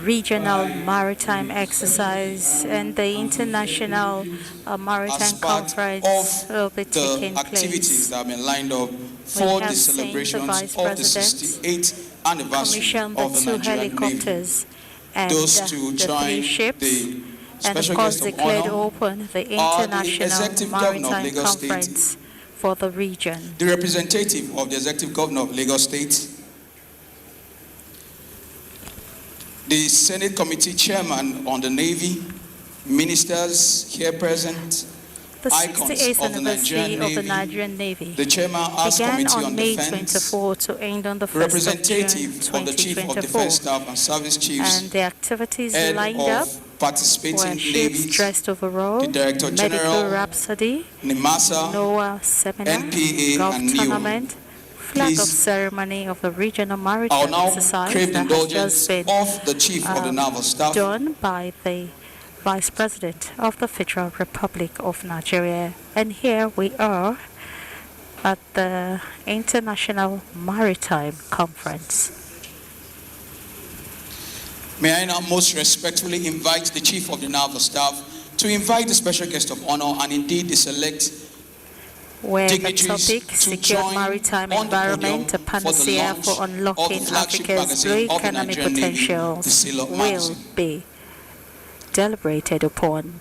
Speaker 9: regional maritime exercise and the international maritime conference will be taking
Speaker 13: activities
Speaker 9: place.
Speaker 13: that have been lined up for the celebrations of the 68th anniversary of the Nigerian Navy.
Speaker 9: And
Speaker 13: those to
Speaker 9: the
Speaker 13: join
Speaker 9: 3 ships,
Speaker 13: the
Speaker 9: and of
Speaker 13: special
Speaker 9: course
Speaker 13: guest of
Speaker 9: declared
Speaker 13: honor
Speaker 9: open the
Speaker 13: are the
Speaker 9: International
Speaker 13: Executive Governor of
Speaker 9: Maritime
Speaker 13: Lagos State,
Speaker 9: Conference for the region.
Speaker 13: the representative of the Executive Governor of Lagos State, the Senate Committee Chairman on the Navy, ministers here present,
Speaker 9: The
Speaker 13: icons
Speaker 9: 68th
Speaker 13: of the
Speaker 9: anniversary of the
Speaker 13: Navy,
Speaker 9: Nigerian Navy
Speaker 13: the Chairman House
Speaker 9: began
Speaker 13: Committee
Speaker 9: on
Speaker 13: on
Speaker 9: May
Speaker 13: Defense,
Speaker 9: 24 to end on the 1st of June
Speaker 13: representative of the Chief of
Speaker 9: 2024,
Speaker 13: Defense Staff and Service Chiefs,
Speaker 9: and the activities
Speaker 13: head
Speaker 9: lined
Speaker 13: of
Speaker 9: up
Speaker 13: participating
Speaker 9: were ships
Speaker 13: navies,
Speaker 9: dressed overall,
Speaker 13: the Director
Speaker 9: medical
Speaker 13: General,
Speaker 9: rhapsody,
Speaker 13: NIMASA,
Speaker 9: NOAA seminar,
Speaker 13: NPA,
Speaker 9: golf
Speaker 13: and NEO.
Speaker 9: tournament, flag of
Speaker 13: Please,
Speaker 9: ceremony of the regional
Speaker 13: I'll
Speaker 9: maritime
Speaker 13: now
Speaker 9: exercise
Speaker 13: crave the
Speaker 9: that has
Speaker 13: indulgence
Speaker 9: just been
Speaker 13: of the Chief of the Naval Staff
Speaker 9: done by the Vice President of the Federal Republic of Nigeria. And here we are at the International Maritime Conference.
Speaker 13: May I now most respectfully invite the Chief of the Naval Staff to invite the special guest of honor and indeed the select
Speaker 9: where the
Speaker 13: dignitaries
Speaker 9: topic,
Speaker 13: to
Speaker 9: secured
Speaker 13: join
Speaker 9: maritime
Speaker 13: on the
Speaker 9: environment, a
Speaker 13: podium
Speaker 9: panacea
Speaker 13: for
Speaker 9: for
Speaker 13: the launch
Speaker 9: unlocking
Speaker 13: of the flagship
Speaker 9: Africa's blue
Speaker 13: magazine of the
Speaker 9: economic
Speaker 13: Nigerian Navy, the
Speaker 9: potentials
Speaker 13: Sailor
Speaker 9: will
Speaker 13: magazine.
Speaker 9: be deliberated upon.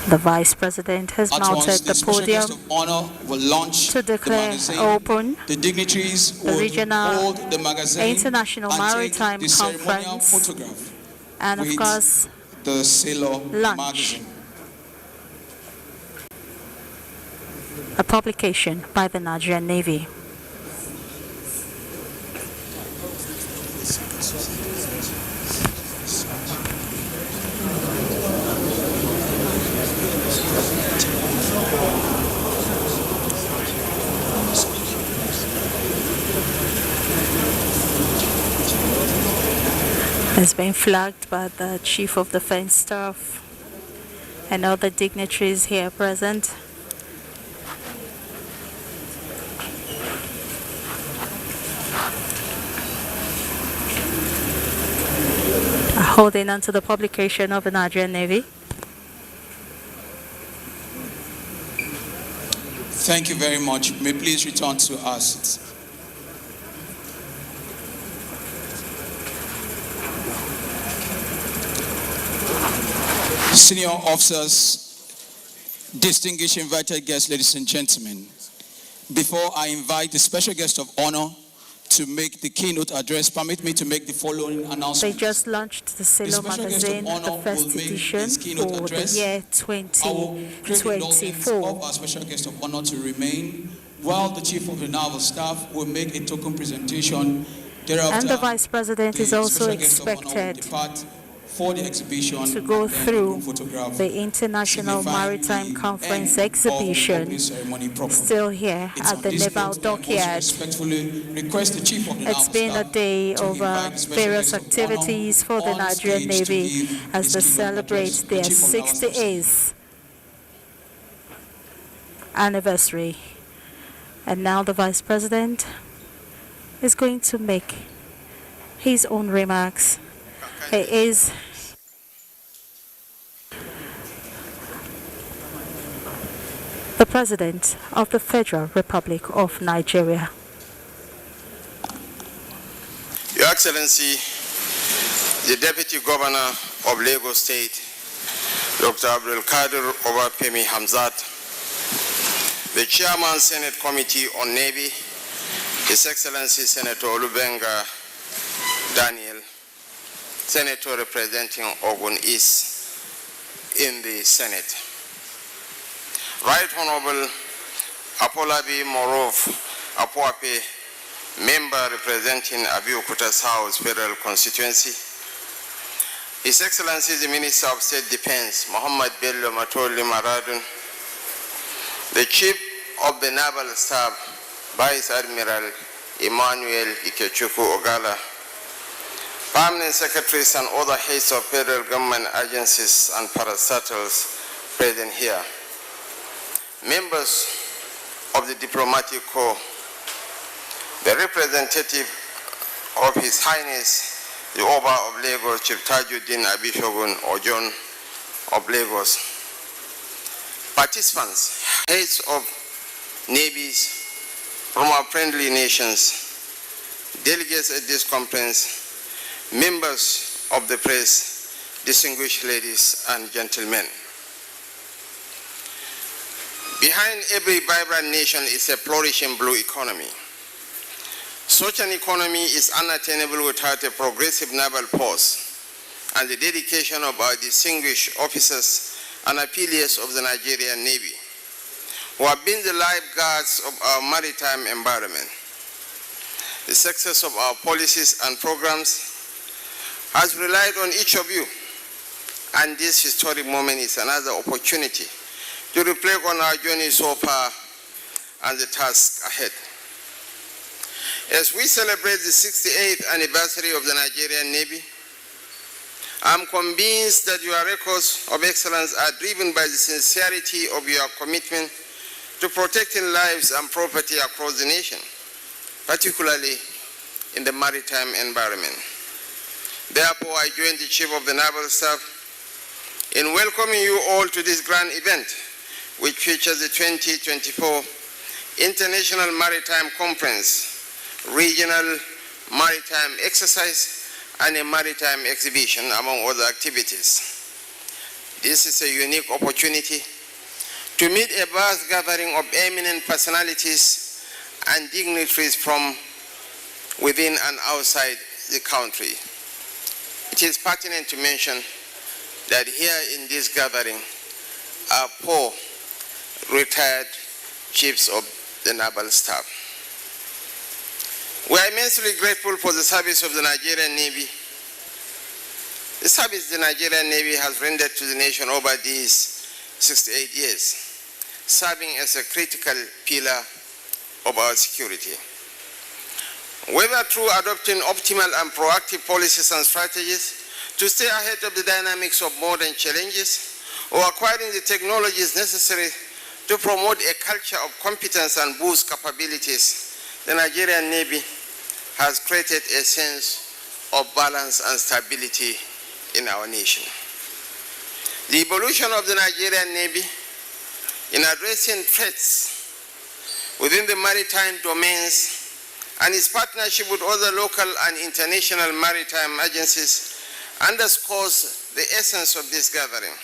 Speaker 9: The Vice President has
Speaker 13: At
Speaker 9: mounted
Speaker 13: once,
Speaker 9: the
Speaker 13: special guest
Speaker 9: podium
Speaker 13: of honor will launch
Speaker 9: to declare
Speaker 13: the magazine.
Speaker 9: open
Speaker 13: The dignitaries
Speaker 9: the
Speaker 13: will
Speaker 9: Regional
Speaker 13: hold the magazine
Speaker 9: International
Speaker 13: and
Speaker 9: Maritime
Speaker 13: take the ceremonial
Speaker 9: Conference
Speaker 13: photograph
Speaker 9: and, of
Speaker 13: with
Speaker 9: course,
Speaker 13: the Sailor
Speaker 9: launch
Speaker 13: magazine.
Speaker 9: a publication by the Nigerian Navy. Has been flagged by the Chief of Defense Staff and other dignitaries here present. Holding on to the publication of the Nigerian Navy.
Speaker 13: Thank you very much. May please return to our seats. Senior officers, distinguished invited guests, ladies and gentlemen, before I invite the special guest of honor to make the keynote address, permit me to make the following announcement.
Speaker 9: They just launched the Sailor magazine, the first edition for the year 2024.
Speaker 13: Of our special guest of honor to remain, while the Chief of the Naval Staff will make a token presentation. Thereafter,
Speaker 9: and the Vice President is also expected
Speaker 13: for the exhibition
Speaker 9: to go through the International Maritime Conference exhibition still here at the Naval dockyard. It's been a day of various activities for the Nigerian Navy as they celebrate their 68th anniversary. And now the Vice President is going to make his own remarks. He is the President of the Federal Republic of Nigeria.
Speaker 3: Your Excellency, the Deputy Governor of Lagos State, Dr. Abdulkadir Obafemi Hamzat, the Chairman Senate Committee on Navy, His Excellency Senator Olubenga Daniel, Senator representing Ogun East in the Senate. Right Honorable Apolabi Morov Apuape, Member representing Abuja South Federal Constituency. His Excellency the Minister of State Defense, Muhammad Bello Matoli Maradun, the Chief of the Naval Staff, Vice Admiral Emmanuel Ikechukwu Ogala, Permanent Secretaries and other heads of federal government agencies and parastatals present here, members of the diplomatic corps, the representative of His Highness the Oba of Lagos, Chief Tajuddin Abishogun Ojon of Lagos, participants, heads of navies from our friendly nations, delegates at this conference, members of the press, distinguished ladies and gentlemen. Behind every vibrant nation is a flourishing blue economy. Such an economy is unattainable without a progressive naval force and the dedication of our distinguished officers and affiliates of the Nigerian Navy, who have been the lifeguards of our maritime environment. The success of our policies and programs has relied on each of you, and this historic moment is another opportunity to reflect on our journey so far and the task ahead. As we celebrate the 68th anniversary of the Nigerian Navy, I'm convinced that your records of excellence are driven by the sincerity of your commitment to protecting lives and property across the nation, particularly in the maritime environment. Therefore, I join the Chief of the Naval Staff in welcoming you all to this grand event, which features the 2024 International Maritime Conference, Regional Maritime Exercise, and a maritime exhibition, among other activities. This is a unique opportunity to meet a vast gathering of eminent personalities and dignitaries from within and outside the country. It is pertinent to mention that here in this gathering are 4 retired chiefs of the Naval Staff. We are immensely grateful for the service of the Nigerian Navy. The service the Nigerian Navy has rendered to the nation over these 68 years, serving as a critical pillar of our security. Whether through adopting optimal and proactive policies and strategies to stay ahead of the dynamics of modern challenges, or acquiring the technologies necessary to promote a culture of competence and boost capabilities, the Nigerian Navy has created a sense of balance and stability in our nation. The evolution of the Nigerian Navy in addressing threats within the maritime domains and its partnership with other local and international maritime agencies underscores the essence of this gathering,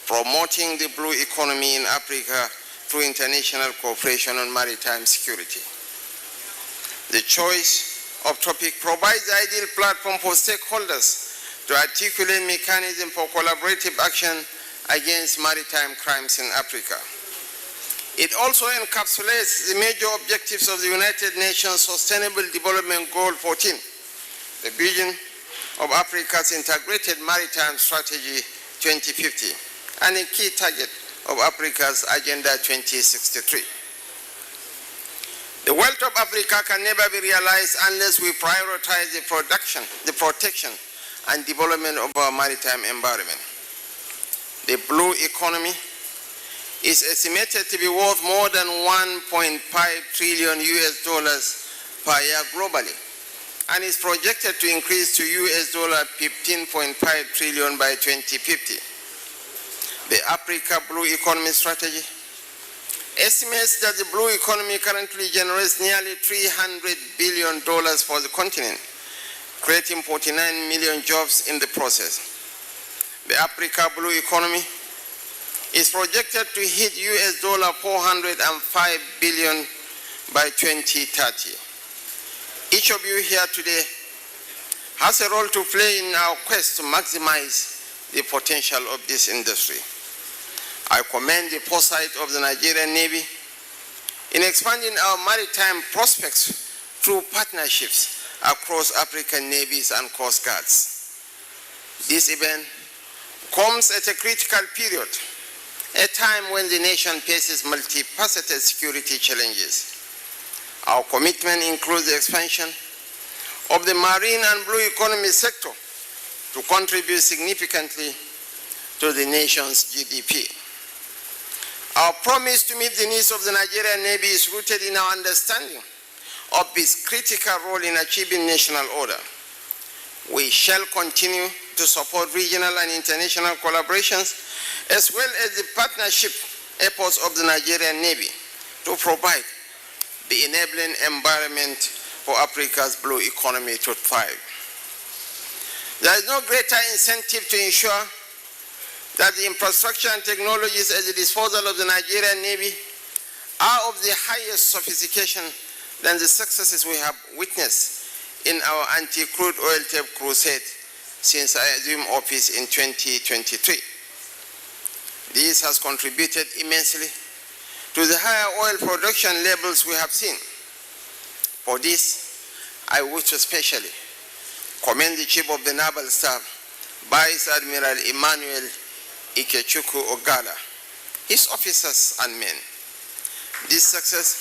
Speaker 3: promoting the blue economy in Africa through international cooperation on maritime security. The choice of topic provides the ideal platform for stakeholders to articulate mechanisms for collaborative action against maritime crimes in Africa. It also encapsulates the major objectives of the United Nations Sustainable Development Goal 14, the vision of Africa's Integrated Maritime Strategy 2050, and a key target of Africa's Agenda 2063. The wealth of Africa can never be realized unless we prioritize the protection, and development of our maritime environment. The blue economy is estimated to be worth more than $1.5 trillion per year globally, and is projected to increase to $15.5 trillion by 2050. The Africa Blue Economy Strategy estimates that the blue economy currently generates nearly $300 billion for the continent, creating 49 million jobs in the process. The Africa Blue Economy is projected to hit $405 billion by 2030. Each of you here today has a role to play in our quest to maximize the potential of this industry. I commend the foresight of the Nigerian Navy in expanding our maritime prospects through partnerships across African navies and coast guards. This event comes at a critical period, a time when the nation faces multifaceted security challenges. Our commitment includes the expansion of the marine and blue economy sector to contribute significantly to the nation's GDP. Our promise to meet the needs of the Nigerian Navy is rooted in our understanding of its critical role in achieving national order. We shall continue to support regional and international collaborations, as well as the partnership efforts of the Nigerian Navy to provide the enabling environment for Africa's blue economy to thrive. There is no greater incentive to ensure that the infrastructure and technologies at the disposal of the Nigerian Navy are of the highest sophistication than the successes we have witnessed in our anti-crude oil tape crusade since I assumed office in 2023. This has contributed immensely to the higher oil production levels we have seen. For this, I wish to especially commend the Chief of the Naval Staff, Vice Admiral Emmanuel Ikechukwu Ogala, his officers and men. This success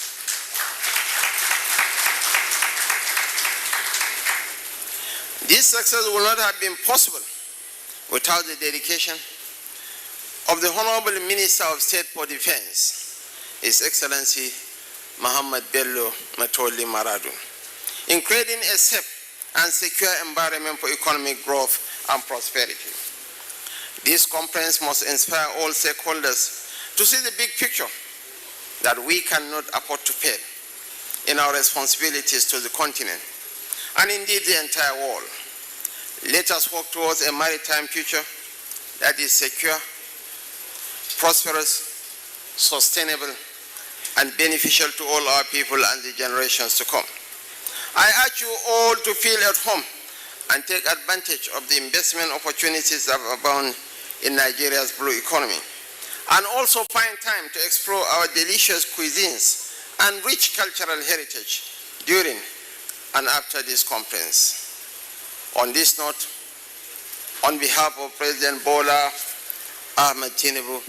Speaker 3: This success would not have been possible without the dedication of the Honorable Minister of State for Defense, His Excellency Muhammad Bello Matoli Maradun, in creating a safe and secure environment for economic growth and prosperity. This conference must inspire all stakeholders to see the big picture that we cannot afford to fail in our responsibilities to the continent and indeed the entire world. Let us work towards a maritime future that is secure, prosperous, sustainable, and beneficial to all our people and the generations to come. I urge you all to feel at home and take advantage of the investment opportunities that abound in Nigeria's blue economy, and also find time to explore our delicious cuisines and rich cultural heritage during and after this conference. On this note, on behalf of President Bola Ahmed Tinubu,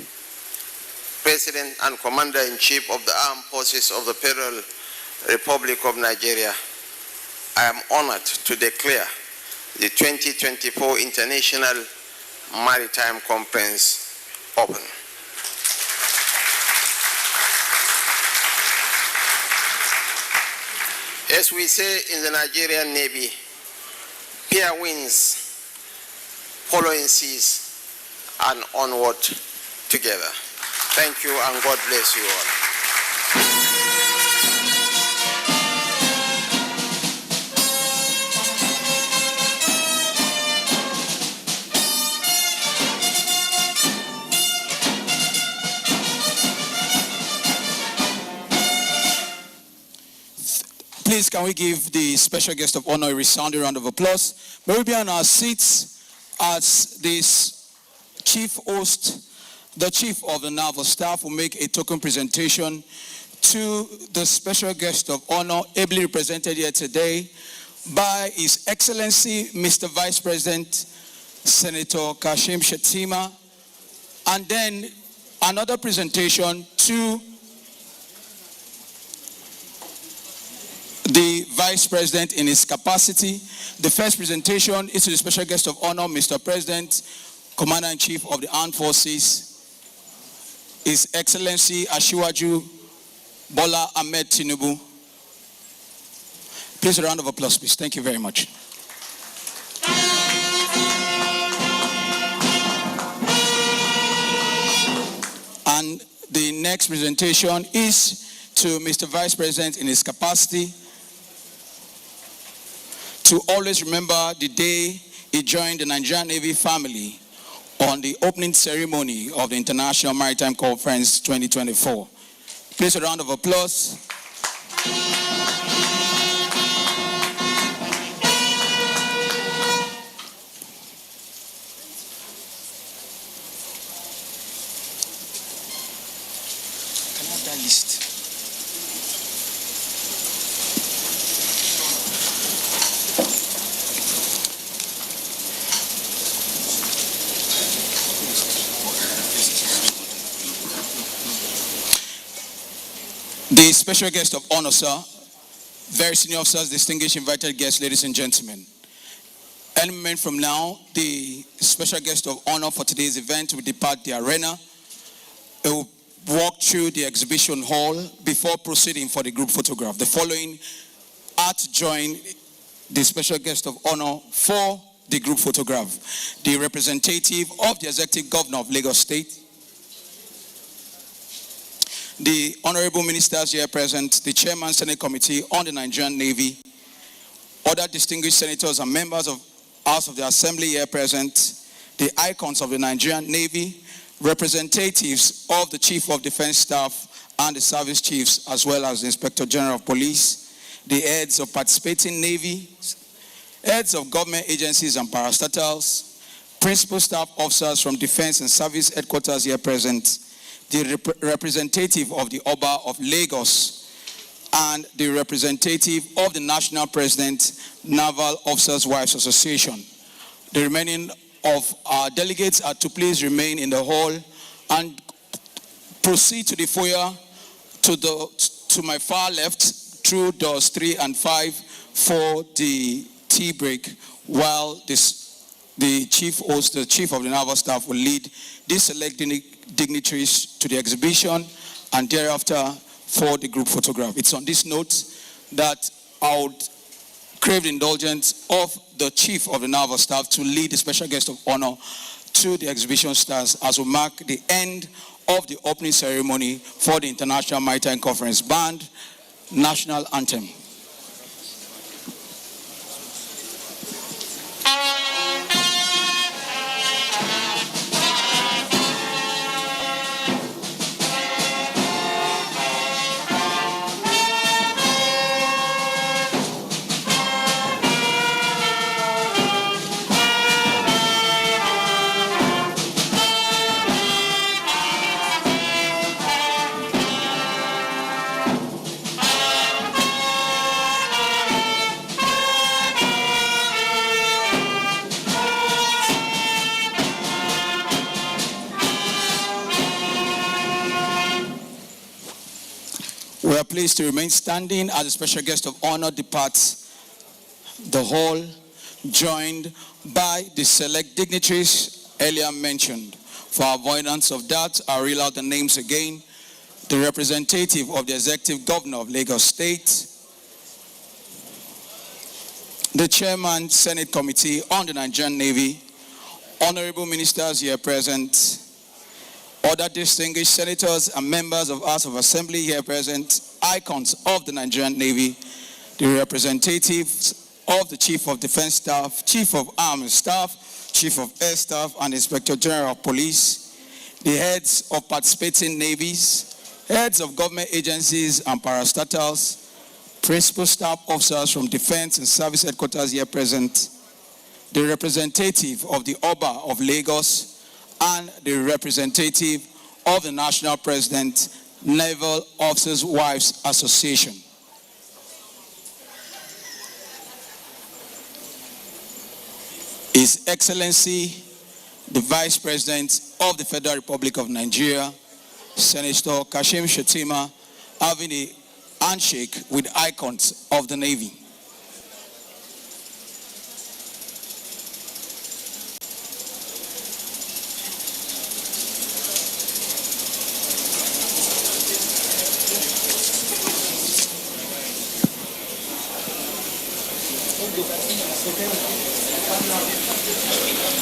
Speaker 3: President and Commander-in-Chief of the Armed Forces of the Federal Republic of Nigeria, I am honored to declare the 2024 International Maritime Conference open. As we say in the Nigerian Navy, fair winds, following seas, and onward together. Thank you, and God bless you all.
Speaker 13: Please, can we give the special guest of honor a resounding round of applause? May we be on our seats as this chief host, the chief of the Naval staff, will make a token presentation to the special guest of honor, ably represented here today by His Excellency, Mr. Vice President, Senator Kashim Shettima, and then another presentation to the Vice President in his capacity. The first presentation is to the special guest of honor, Mr. President, Commander-in-Chief of the Armed Forces, His Excellency Asiwaju Bola Ahmed Tinubu. Please, a round of applause, please. Thank you very much. And the next presentation is to Mr. Vice President in his capacity, to always remember the day he joined the Nigerian Navy family on the opening ceremony of the International Maritime Conference 2024. Please, a round of applause. Can I have that list? The special guest of honor, sir, very senior officers, distinguished invited guests, ladies and gentlemen. Any moment from now, the special guest of honor for today's event will depart the arena. It will walk through the exhibition hall before proceeding for the group photograph. The following are to join the special guest of honor for the group photograph: the representative of the Executive Governor of Lagos State, the honorable ministers here present, the Chairman Senate Committee on the Nigerian Navy, other distinguished senators and members of House of the Assembly here present, the icons of the Nigerian Navy, representatives of the Chief of Defense Staff and the service chiefs, as well as the Inspector General of Police, the heads of participating navies, heads of government agencies and parastatals, principal staff officers from defense and service headquarters here present, the representative of the Oba of Lagos, and the representative of the National President, Naval Officers' Wives Association. The remaining of our delegates are to please remain in the hall and proceed to the foyer to my far left through doors 3 and 5 for the tea break, while the chief of the Naval Staff will lead these select dignitaries to the exhibition and thereafter for the group photograph. It's on this note that I would crave the indulgence of the chief of the Naval Staff to lead the special guest of honor to the exhibition stars as we mark the end of the opening ceremony for the International Maritime Conference. Band, national anthem. We are pleased to remain standing as a special guest of honor departs the hall, joined by the select dignitaries earlier mentioned. For avoidance of that, I'll read out the names again. The representative of the Executive Governor of Lagos State, the Chairman, Senate Committee on the Nigerian Navy, honorable ministers here present, other distinguished senators and members of House of Assembly here present, icons of the Nigerian Navy, the representatives of the Chief of Defense Staff, Chief of Army Staff, Chief of Air Staff, and Inspector General of Police, the heads of participating navies, heads of government agencies and parastatals, principal staff officers from defense and service headquarters here present, the representative of the Oba of Lagos, and the representative of the National President, Naval Officers' Wives Association. His Excellency, the Vice President of the Federal Republic of Nigeria, Senator Kashim Shettima, having a handshake with icons of the Navy.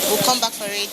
Speaker 11: We'll come back for it.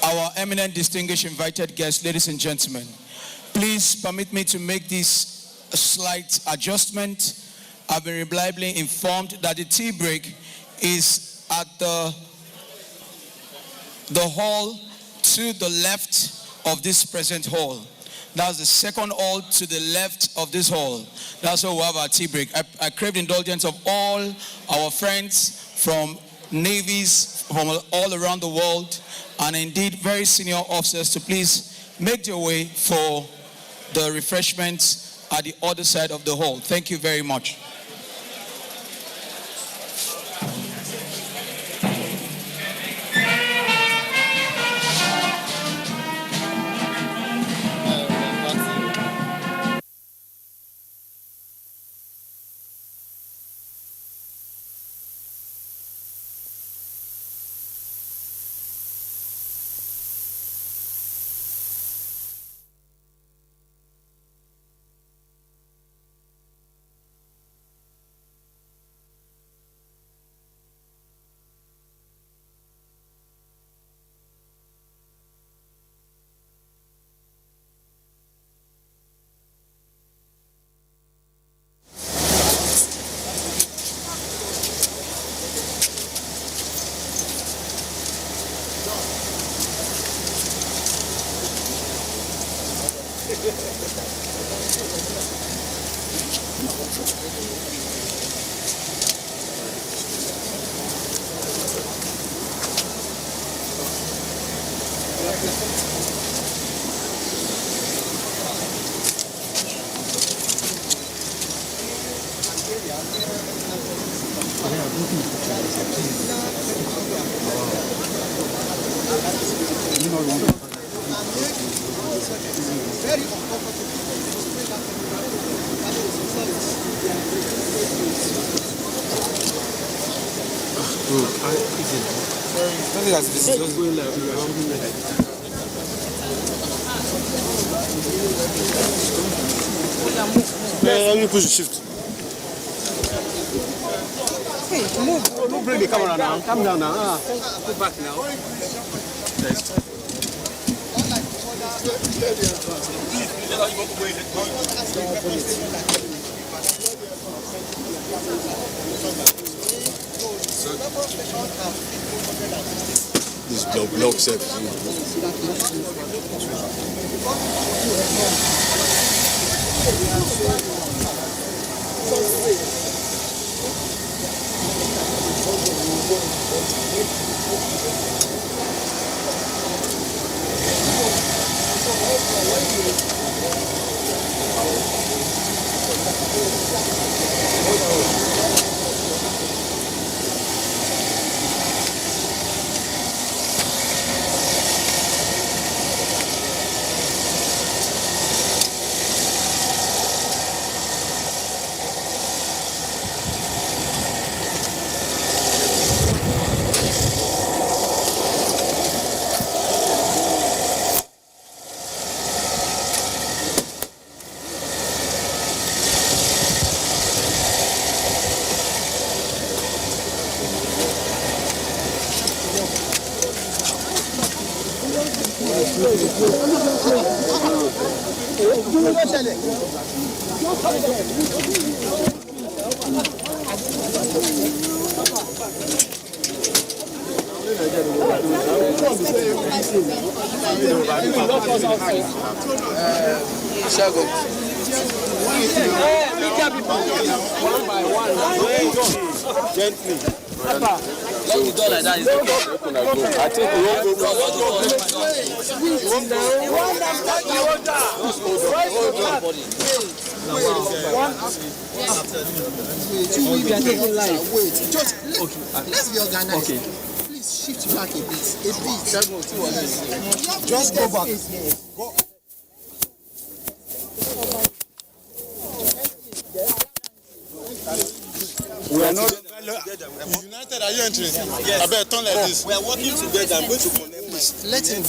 Speaker 13: Our eminent distinguished invited guests, ladies and gentlemen, please permit me to make this a slight adjustment. I've been reliably informed that the tea break is at the hall to the left of this present hall. That's the second hall to the left of this hall. That's where we have our tea break. I crave the indulgence of all our friends from navies from all around the world, and indeed very senior officers, to please make their way for the refreshments at the other side of the hall. Thank you very much.
Speaker 5: Let me push the shift.
Speaker 7: Hey, move. Don't bring the camera now. Come down now. Go back now.
Speaker 5: This block set.
Speaker 7: One by one. Gently. Lock the door like that. I think we won't go. We are taking live.
Speaker 16: Wait, just let's be organized. Okay. Please shift back a bit. Just go back. Go.
Speaker 5: We are not united. Are you entering? Yes. I better turn like this.
Speaker 16: We are working together. I'm going to connect. Let him go.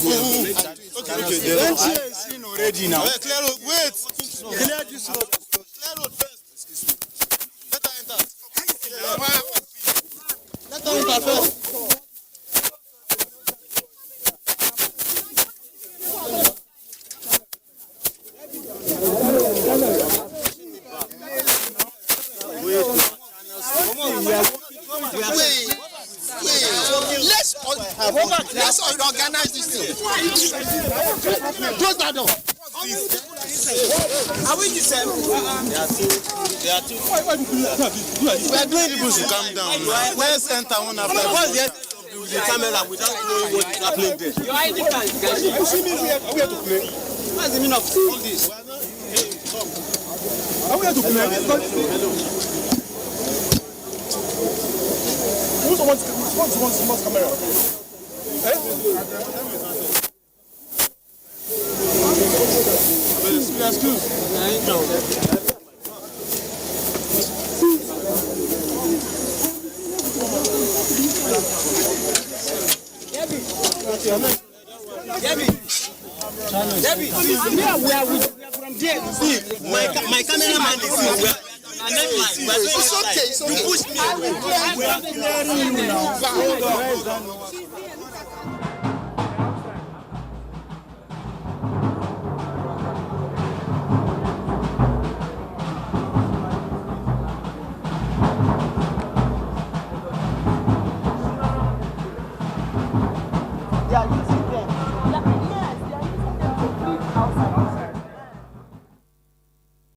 Speaker 5: Okay. The NTA is in already now. Clear road. Wait. Clear this road. Clear road first. Excuse me. Let her enter. Let her enter first.
Speaker 16: Let's organize this thing. Close that door. Are we the same? They are two.
Speaker 5: We are doing people to calm down. Let's enter one after one.
Speaker 16: The camera without knowing what is happening there.
Speaker 7: Your ID card.
Speaker 5: You see me here? Are we here to play?
Speaker 7: What's the meaning of all this?
Speaker 5: Are we here to play? Who wants camera? Excuse.
Speaker 16: Debbie, we are from there. See, my cameraman is here. It's okay. You push me away. We are clearing you now.